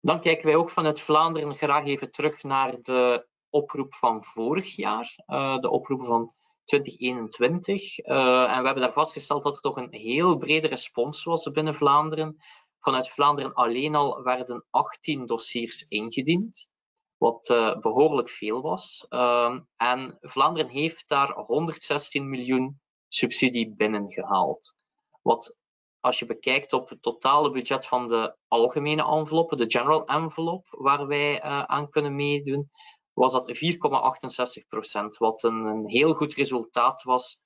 Dan kijken wij ook vanuit Vlaanderen graag even terug naar de oproep van vorig jaar, de oproep van 2021. En we hebben daar vastgesteld dat er toch een heel brede respons was binnen Vlaanderen. Vanuit Vlaanderen alleen al werden 18 dossiers ingediend, wat behoorlijk veel was. En Vlaanderen heeft daar 116 miljoen subsidie binnengehaald. Wat, als je bekijkt op het totale budget van de algemene enveloppe, de general envelope, waar wij aan kunnen meedoen, was dat 4,68%, wat een heel goed resultaat was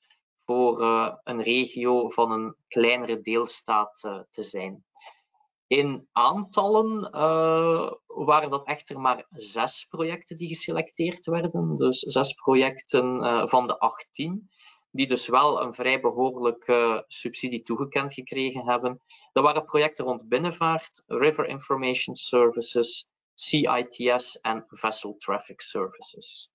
voor een regio van een kleinere deelstaat te zijn. In aantallen waren dat echter maar 6 projecten die geselecteerd werden, dus 6 projecten van de 18, die dus wel een vrij behoorlijke subsidie toegekend gekregen hebben. Dat waren projecten rond binnenvaart, River Information Services, CITS en Vessel Traffic Services.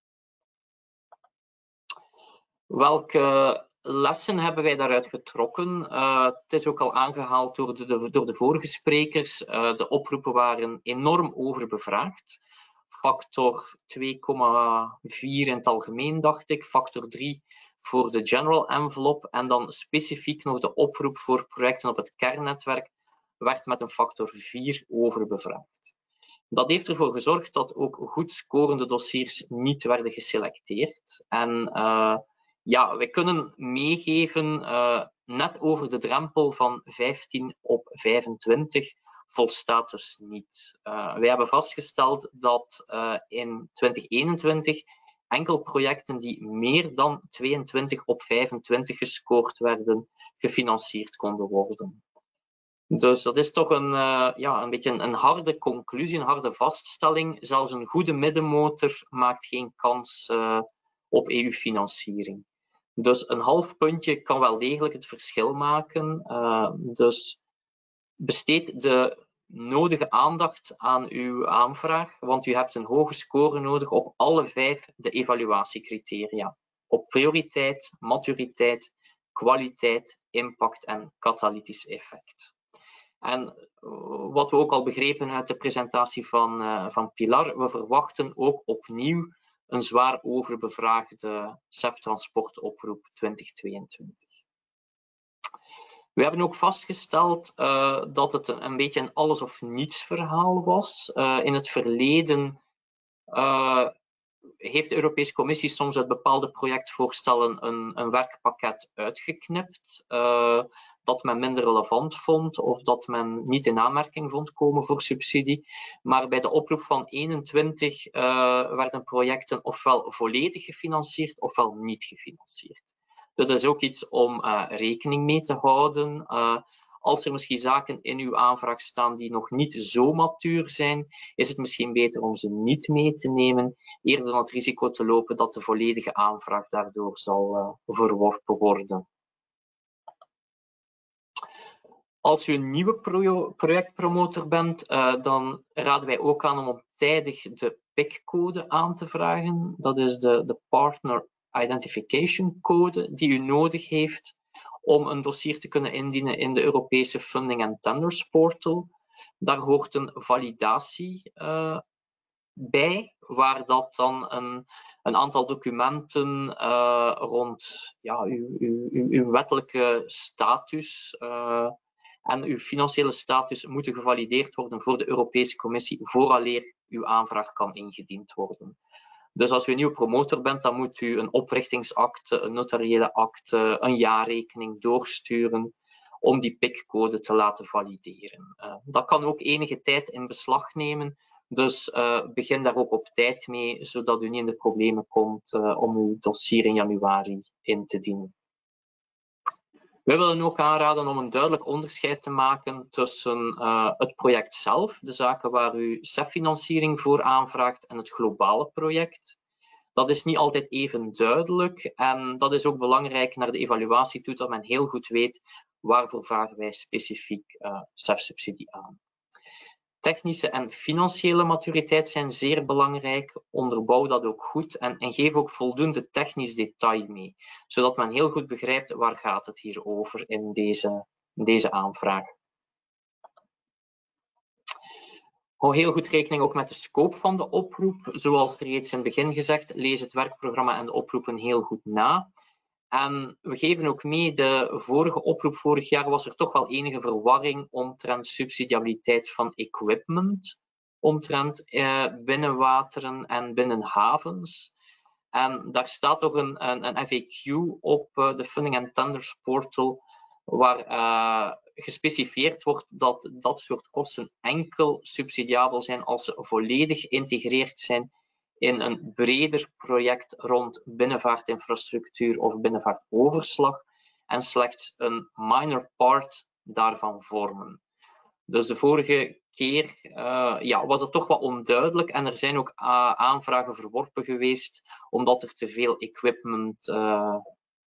Welke lessen hebben wij daaruit getrokken? Het is ook al aangehaald door de vorige sprekers. De oproepen waren enorm overbevraagd. Factor 2,4 in het algemeen, dacht ik. Factor 3 voor de general envelope. En dan specifiek nog de oproep voor projecten op het kernnetwerk werd met een factor 4 overbevraagd. Dat heeft ervoor gezorgd dat ook goed scorende dossiers niet werden geselecteerd. En ja, wij kunnen meegeven, net over de drempel van 15 op 25 volstaat dus niet. Wij hebben vastgesteld dat in 2021 enkel projecten die meer dan 22 op 25 gescoord werden, gefinancierd konden worden. Dus dat is toch een beetje een harde conclusie, een harde vaststelling. Zelfs een goede middenmotor maakt geen kans op EU-financiering. Dus een half puntje kan wel degelijk het verschil maken. Dus besteed de nodige aandacht aan uw aanvraag, want u hebt een hoge score nodig op alle 5 de evaluatiecriteria. Op prioriteit, maturiteit, kwaliteit, impact en katalytisch effect. En wat we ook al begrepen uit de presentatie van Pilar, we verwachten ook opnieuw een zwaar overbevraagde CEF-transportoproep 2022. We hebben ook vastgesteld dat het een beetje een alles of niets verhaal was. In het verleden heeft de Europese Commissie soms uit bepaalde projectvoorstellen een werkpakket uitgeknipt, dat men minder relevant vond of dat men niet in aanmerking vond komen voor subsidie. Maar bij de oproep van 21 werden projecten ofwel volledig gefinancierd ofwel niet gefinancierd. Dus dat is ook iets om rekening mee te houden. Als er misschien zaken in uw aanvraag staan die nog niet zo matuur zijn, is het misschien beter om ze niet mee te nemen, eerder dan het risico te lopen dat de volledige aanvraag daardoor zal verworpen worden. Als u een nieuwe projectpromotor bent, dan raden wij ook aan om tijdig de PIC-code aan te vragen. Dat is de Partner Identification Code die u nodig heeft om een dossier te kunnen indienen in de Europese Funding and Tenders Portal. Daar hoort een validatie bij, waar dat dan een aantal documenten rond uw wettelijke status en uw financiële status moeten gevalideerd worden voor de Europese Commissie vooraleer uw aanvraag kan ingediend worden. Dus als u een nieuwe promotor bent, dan moet u een oprichtingsakte, een notariële akte, een jaarrekening doorsturen om die PIC-code te laten valideren. Dat kan ook enige tijd in beslag nemen, dus begin daar ook op tijd mee, zodat u niet in de problemen komt om uw dossier in januari in te dienen. Wij willen ook aanraden om een duidelijk onderscheid te maken tussen het project zelf, de zaken waar u CEF-financiering voor aanvraagt, en het globale project. Dat is niet altijd even duidelijk en dat is ook belangrijk naar de evaluatie toe, dat men heel goed weet waarvoor vragen wij specifiek CEF-subsidie aan. Technische en financiële maturiteit zijn zeer belangrijk. Onderbouw dat ook goed en geef ook voldoende technisch detail mee, zodat men heel goed begrijpt waar gaat het hier over in deze aanvraag. Hou heel goed rekening ook met de scope van de oproep. Zoals reeds in het begin gezegd, lees het werkprogramma en de oproepen heel goed na. En we geven ook mee, de vorige oproep vorig jaar was er toch wel enige verwarring omtrent subsidiabiliteit van equipment, omtrent binnenwateren en binnenhavens. En daar staat toch een FAQ op de Funding and Tenders portal, waar gespecificeerd wordt dat dat soort kosten enkel subsidiabel zijn als ze volledig geïntegreerd zijn in een breder project rond binnenvaartinfrastructuur of binnenvaartoverslag en slechts een minor part daarvan vormen. Dus de vorige keer was het toch wat onduidelijk en er zijn ook aanvragen verworpen geweest omdat er te veel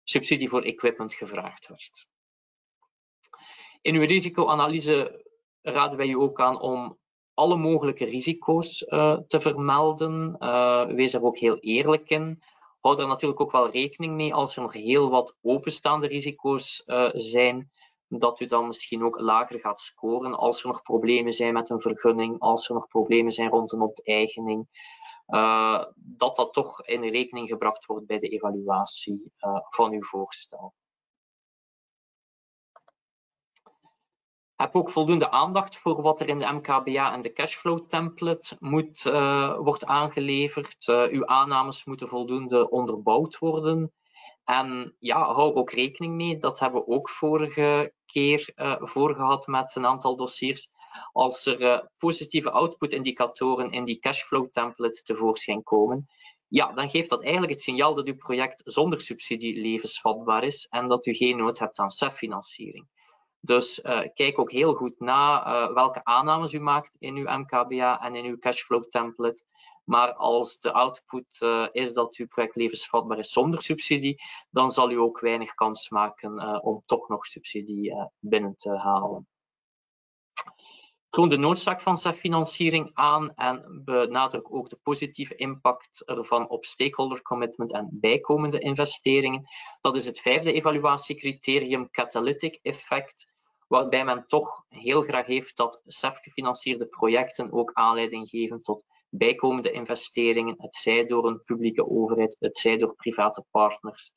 subsidie voor equipment gevraagd werd. In uw risicoanalyse raden wij u ook aan om alle mogelijke risico's te vermelden. Wees er ook heel eerlijk in. Houd er natuurlijk ook wel rekening mee als er nog heel wat openstaande risico's zijn, dat u dan misschien ook lager gaat scoren als er nog problemen zijn met een vergunning, als er nog problemen zijn rond een onteigening. Dat toch in rekening gebracht wordt bij de evaluatie van uw voorstel. Heb ook voldoende aandacht voor wat er in de MKBA en de cashflow template wordt aangeleverd. Uw aannames moeten voldoende onderbouwd worden. En ja, hou ook rekening mee, dat hebben we ook vorige keer voorgehad met een aantal dossiers. Als er positieve output-indicatoren in die cashflow template tevoorschijn komen, ja, dan geeft dat eigenlijk het signaal dat uw project zonder subsidie levensvatbaar is en dat u geen nood hebt aan CEF-financiering. Dus kijk ook heel goed na welke aannames u maakt in uw MKBA en in uw cashflow template. Maar als de output is dat uw project levensvatbaar is zonder subsidie, dan zal u ook weinig kans maken om toch nog subsidie binnen te halen. Toon de noodzaak van CEF-financiering aan en benadruk ook de positieve impact ervan op stakeholder commitment en bijkomende investeringen. Dat is het vijfde evaluatiecriterium, catalytic effect, waarbij men toch heel graag heeft dat CEF-gefinancierde projecten ook aanleiding geven tot bijkomende investeringen, het zij door een publieke overheid, het zij door private partners.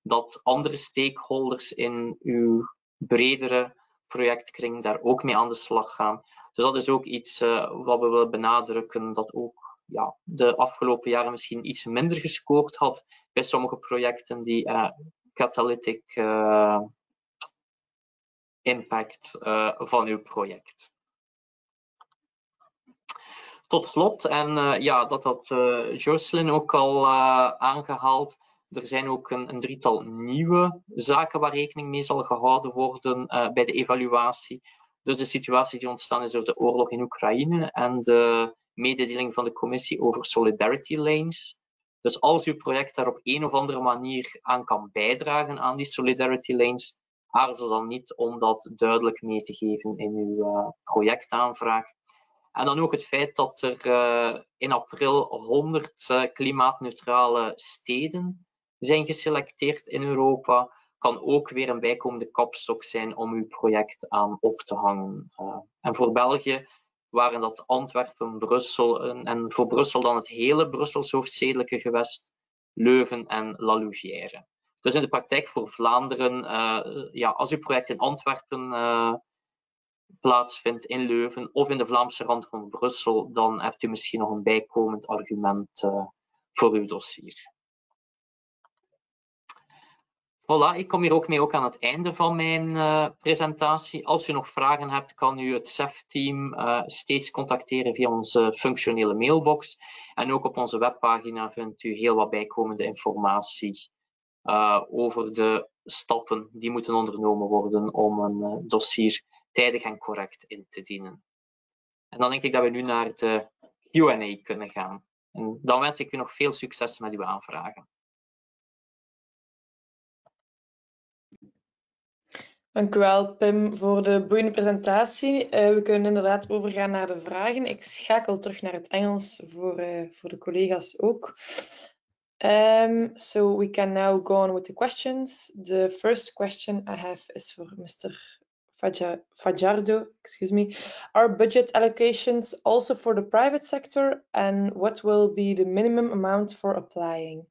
Dat andere stakeholders in uw bredere projectkring daar ook mee aan de slag gaan. Dus dat is ook iets wat we willen benadrukken, dat ook de afgelopen jaren misschien iets minder gescoord had bij sommige projecten die catalytic impact van uw project. Tot slot, en dat had Jocelyn ook al aangehaald, er zijn ook een drietal nieuwe zaken waar rekening mee zal gehouden worden bij de evaluatie. Dus de situatie die ontstaan is door de oorlog in Oekraïne en de mededeling van de Commissie over solidarity lanes. Dus als uw project daar op een of andere manier aan kan bijdragen aan die solidarity lanes, aarzel dan niet om dat duidelijk mee te geven in uw projectaanvraag. En dan ook het feit dat er in april 100 klimaatneutrale steden zijn geselecteerd in Europa, kan ook weer een bijkomende kapstok zijn om uw project aan op te hangen. En voor België waren dat Antwerpen, Brussel en voor Brussel dan het hele Brussels hoofdstedelijke gewest, Leuven en La Louvière. Dus in de praktijk voor Vlaanderen, als uw project in Antwerpen plaatsvindt, in Leuven of in de Vlaamse rand van Brussel, dan hebt u misschien nog een bijkomend argument voor uw dossier. Voilà, ik kom hier ook mee aan het einde van mijn presentatie. Als u nog vragen hebt, kan u het CEF-team steeds contacteren via onze functionele mailbox. En ook op onze webpagina vindt u heel wat bijkomende informatie over de stappen die moeten ondernomen worden om een dossier tijdig en correct in te dienen. En dan denk ik dat we nu naar de Q&A kunnen gaan. En dan wens ik u nog veel succes met uw aanvragen. Dank u wel, Pim, voor de boeiende presentatie. We kunnen inderdaad overgaan naar de vragen. Ik schakel terug naar het Engels voor de collega's ook. So we can now go on with the questions. The first question I have is for Mr. Fajardo, excuse me. Are budget allocations also for the private sector, and what will be the minimum amount for applying?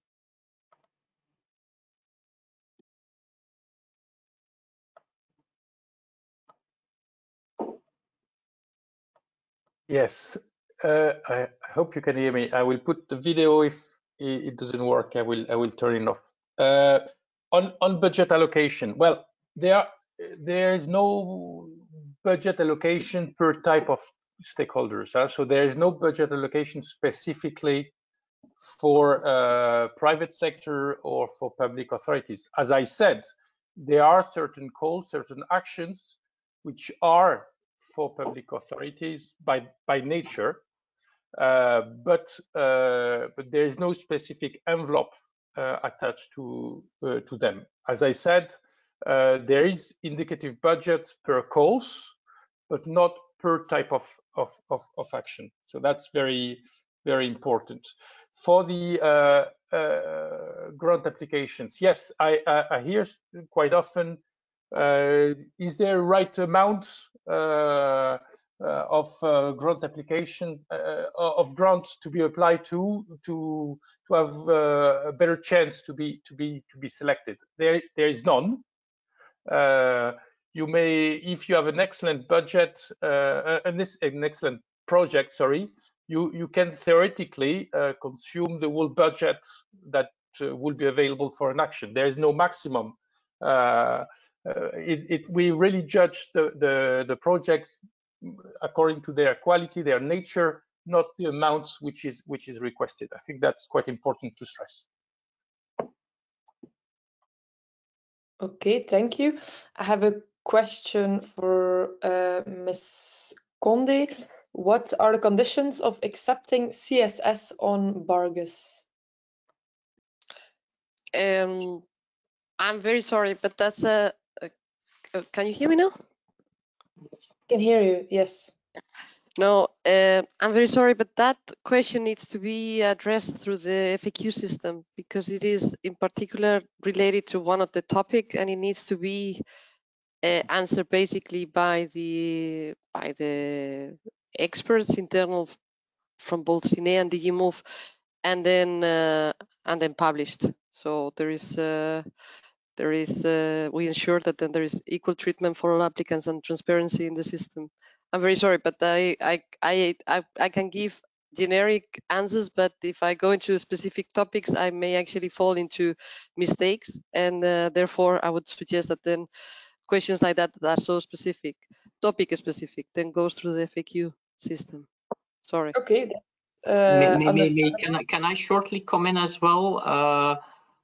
Yes, I hope you can hear me. I will put the video. If it doesn't work, I will turn it off. On budget allocation, well, there is no budget allocation per type of stakeholders. So there is no budget allocation specifically for private sector or for public authorities. As I said, there are certain calls, certain actions which are for public authorities by nature, but there is no specific envelope attached to them. As I said, there is indicative budget per calls, but not per type of action. So that's very, very important. For the grant applications, yes, I hear quite often, is there a right amount of grant application of grants to be applied to have a better chance to be selected? There is none. You may, if you have an excellent budget, an excellent project, sorry, you can theoretically consume the whole budget that will be available for an action. There is no maximum. We really judge the projects according to their quality, their nature, not the amounts which is requested. I think that's quite important to stress. Okay, thank you. I have a question for Ms. Conde. What are the conditions of accepting CSS on Bargus? I'm very sorry, but that's can you hear me now? I can hear you, yes. No, I'm very sorry, but that question needs to be addressed through the FAQ system because it is in particular related to one of the topic, and it needs to be answered basically by the experts internal from both Cine and DigiMove, and then published. So there is we ensure that then there is equal treatment for all applicants and transparency in the system. I'm very sorry, but I can give generic answers, but if I go into specific topics, I may actually fall into mistakes, and therefore I would suggest that then questions like that are so specific, topic specific, then goes through the FAQ system. Sorry. Okay. Can I shortly come in as well?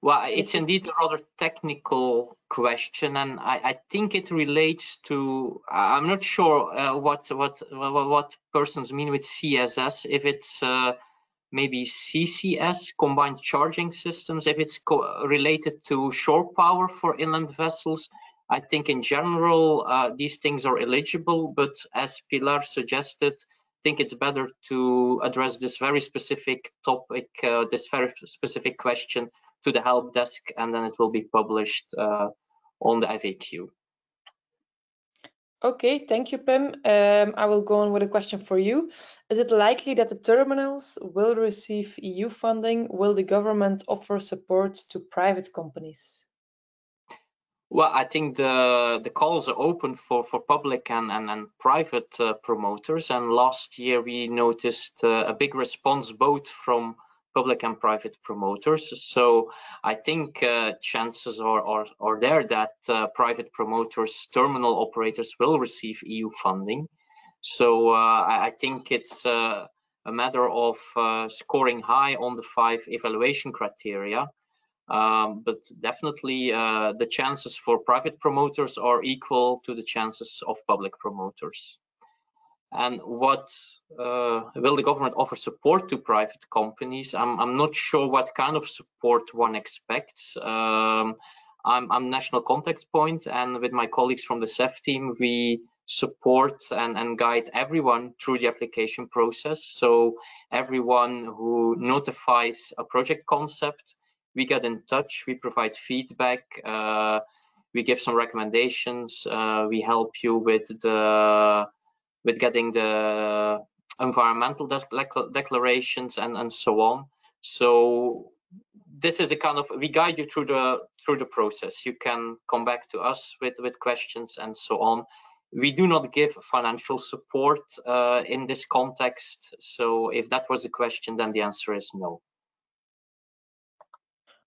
Well, it's indeed a rather technical question, and I think it relates to. I'm not sure what persons mean with CSS. If it's maybe CCS, combined charging systems. If it's related to shore power for inland vessels, I think in general these things are eligible. But as Pilar suggested, I think it's better to address this very specific topic, this very specific question, to the help desk, and then it will be published on the FAQ. Okay, thank you, Pim. I will go on with a question for you. Is it likely that the terminals will receive EU funding? Will the government offer support to private companies? Well, I think the calls are open for public and private promoters. And last year we noticed a big response both from public and private promoters. So I think chances are there that private promoters, terminal operators will receive EU funding. So I think it's a matter of scoring high on the 5 evaluation criteria. But definitely the chances for private promoters are equal to the chances of public promoters. And what will the government offer support to private companies? I'm not sure what kind of support one expects. I'm national contact point, and with my colleagues from the CEF team, we support and guide everyone through the application process. So everyone who notifies a project concept, we get in touch, we provide feedback, we give some recommendations, we help you with getting the environmental declarations and so on. So this is a kind of, we guide you through the process. You can come back to us with questions and so on. We do not give financial support in this context. So if that was the question, then the answer is no.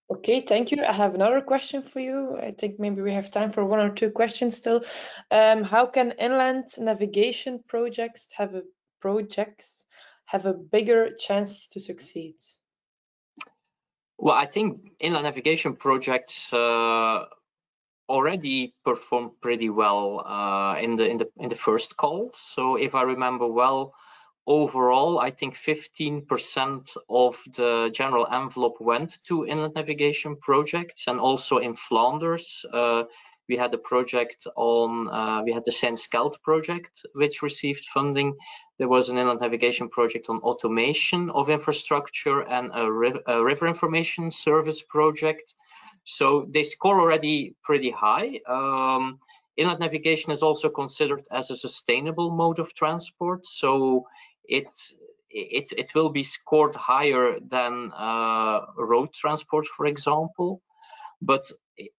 Okay, thank you. I have another question for you. I think maybe we have time for one or two questions still. How can inland navigation projects have a bigger chance to succeed? Well, I think inland navigation projects already performed pretty well in the first call. So if I remember well, overall, I think 15% of the general envelope went to inland navigation projects, and also in Flanders, we had a project on, we had the Zijn-Skeld project, which received funding. There was an inland navigation project on automation of infrastructure and a river information service project. So they score already pretty high. Inland navigation is also considered as a sustainable mode of transport. So it will be scored higher than road transport, for example. But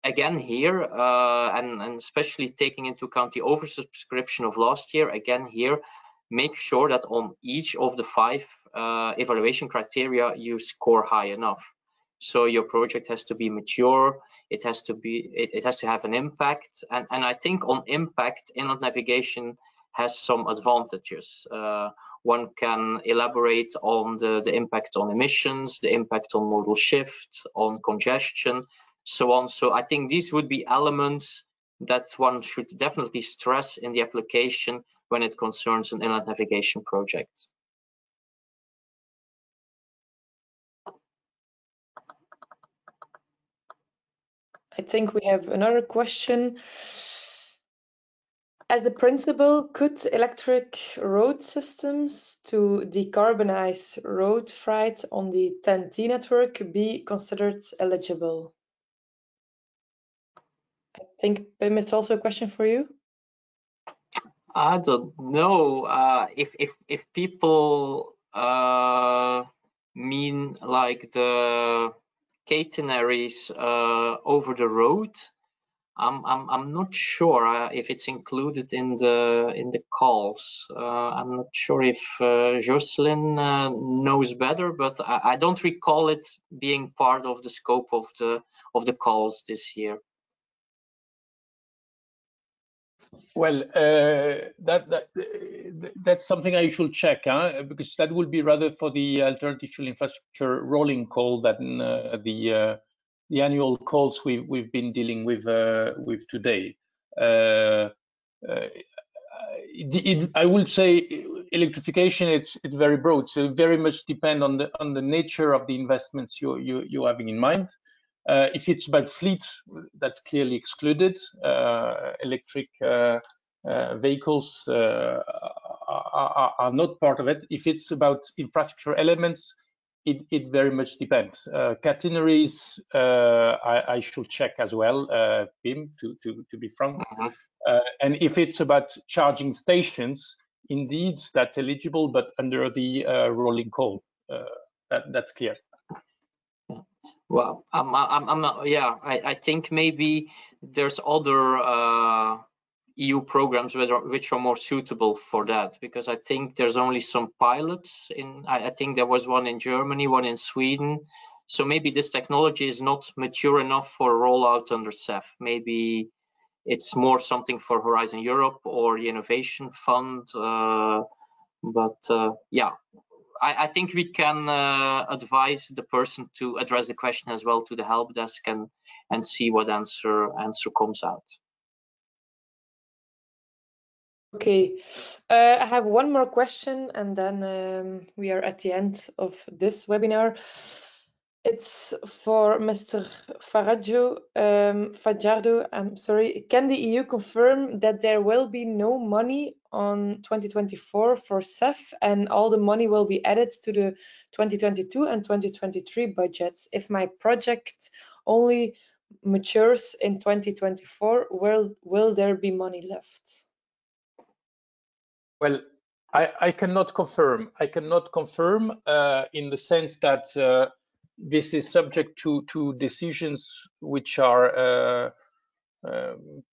again here, and especially taking into account the oversubscription of last year, again here, make sure that on each of the 5 evaluation criteria you score high enough. So your project has to be mature, it has to have an impact, and I think on impact, inland navigation has some advantages. One can elaborate on the impact on emissions, the impact on modal shift, on congestion, so on. So I think these would be elements that one should definitely stress in the application when it concerns an inland navigation project. I think we have another question. As a principle, could electric road systems to decarbonize road freight on the TEN-T network be considered eligible? I think, Pim, it's also a question for you. I don't know if people mean like the catenaries over the road. I'm not sure if it's included in the calls. I'm not sure if Jocelyn knows better, but I don't recall it being part of the scope of the calls this year. Well, that's something I should check, because that will be rather for the alternative fuel infrastructure rolling call than the annual calls we've been dealing with today. I will say electrification, it's very broad, so it very much depend on the nature of the investments you're having in mind. If it's about fleet, that's clearly excluded. Electric vehicles are not part of it. If it's about infrastructure elements, it very much depends. Catenaries, I should check as well, Pim, to be frank. And if it's about charging stations, indeed, that's eligible, but under the rolling call. That's clear. Well, I'm not. Yeah, I think maybe there's other EU programs which are more suitable for that, because I think there's only some pilots in. I think there was one in Germany, one in Sweden. So maybe this technology is not mature enough for rollout under CEF. Maybe it's more something for Horizon Europe or the Innovation Fund. Yeah. I think we can advise the person to address the question as well to the help desk and see what answer comes out. Okay, I have one more question, and then we are at the end of this webinar. It's for Mr. Fajardo. I'm sorry. Can the EU confirm that there will be no money on 2024 for CEF, and all the money will be added to the 2022 and 2023 budgets? If my project only matures in 2024, will there be money left? Well, I cannot confirm. I cannot confirm in the sense that this is subject to decisions which are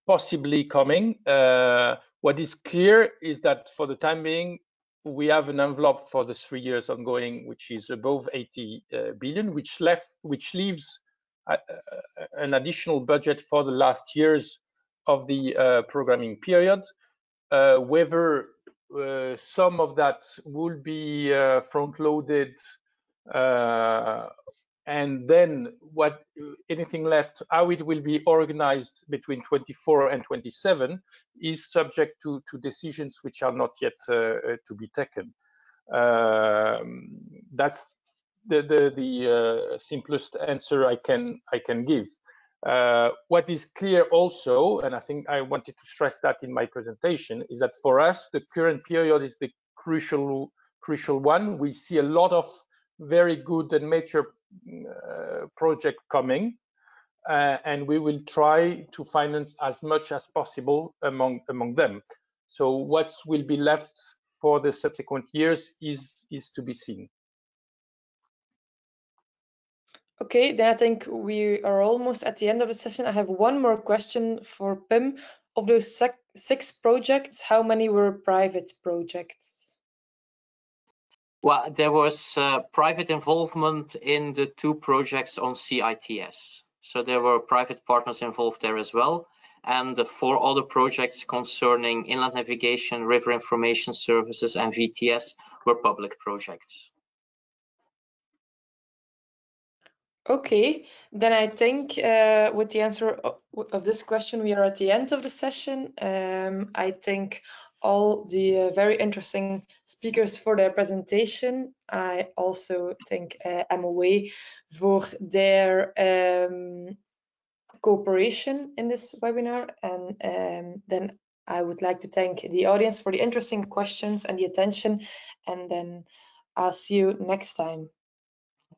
possibly coming. What is clear is that for the time being, we have an envelope for the 3 years ongoing, which is above 80 billion, which leaves an additional budget for the last years of the programming period. Whether some of that will be front-loaded, and then anything left, how it will be organized between 24 and 27 is subject to decisions which are not yet to be taken. That's the simplest answer I can give. What is clear also, and I think I wanted to stress that in my presentation, is that for us, the current period is the crucial one. We see a lot of very good and major project coming, and we will try to finance as much as possible among them. So what will be left for the subsequent years is to be seen. Okay, then I think we are almost at the end of the session. I have one more question for Pim. Of those 6 projects, how many were private projects? Well, there was private involvement in the 2 projects on CITS. So there were private partners involved there as well. And the 4 other projects concerning inland navigation, river information services, and VTS were public projects. Okay, then I think with the answer of this question, we are at the end of the session. I thank all the very interesting speakers for their presentation. I also thank MOA for their cooperation in this webinar. And then I would like to thank the audience for the interesting questions and the attention. And then I'll see you next time.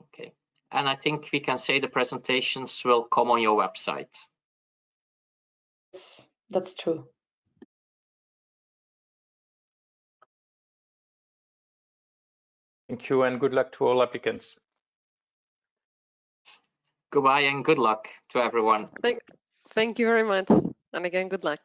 Okay. And I think we can say the presentations will come on your website. Yes, that's true. Thank you, and good luck to all applicants. Goodbye and good luck to everyone. Thank you very much. And again, good luck.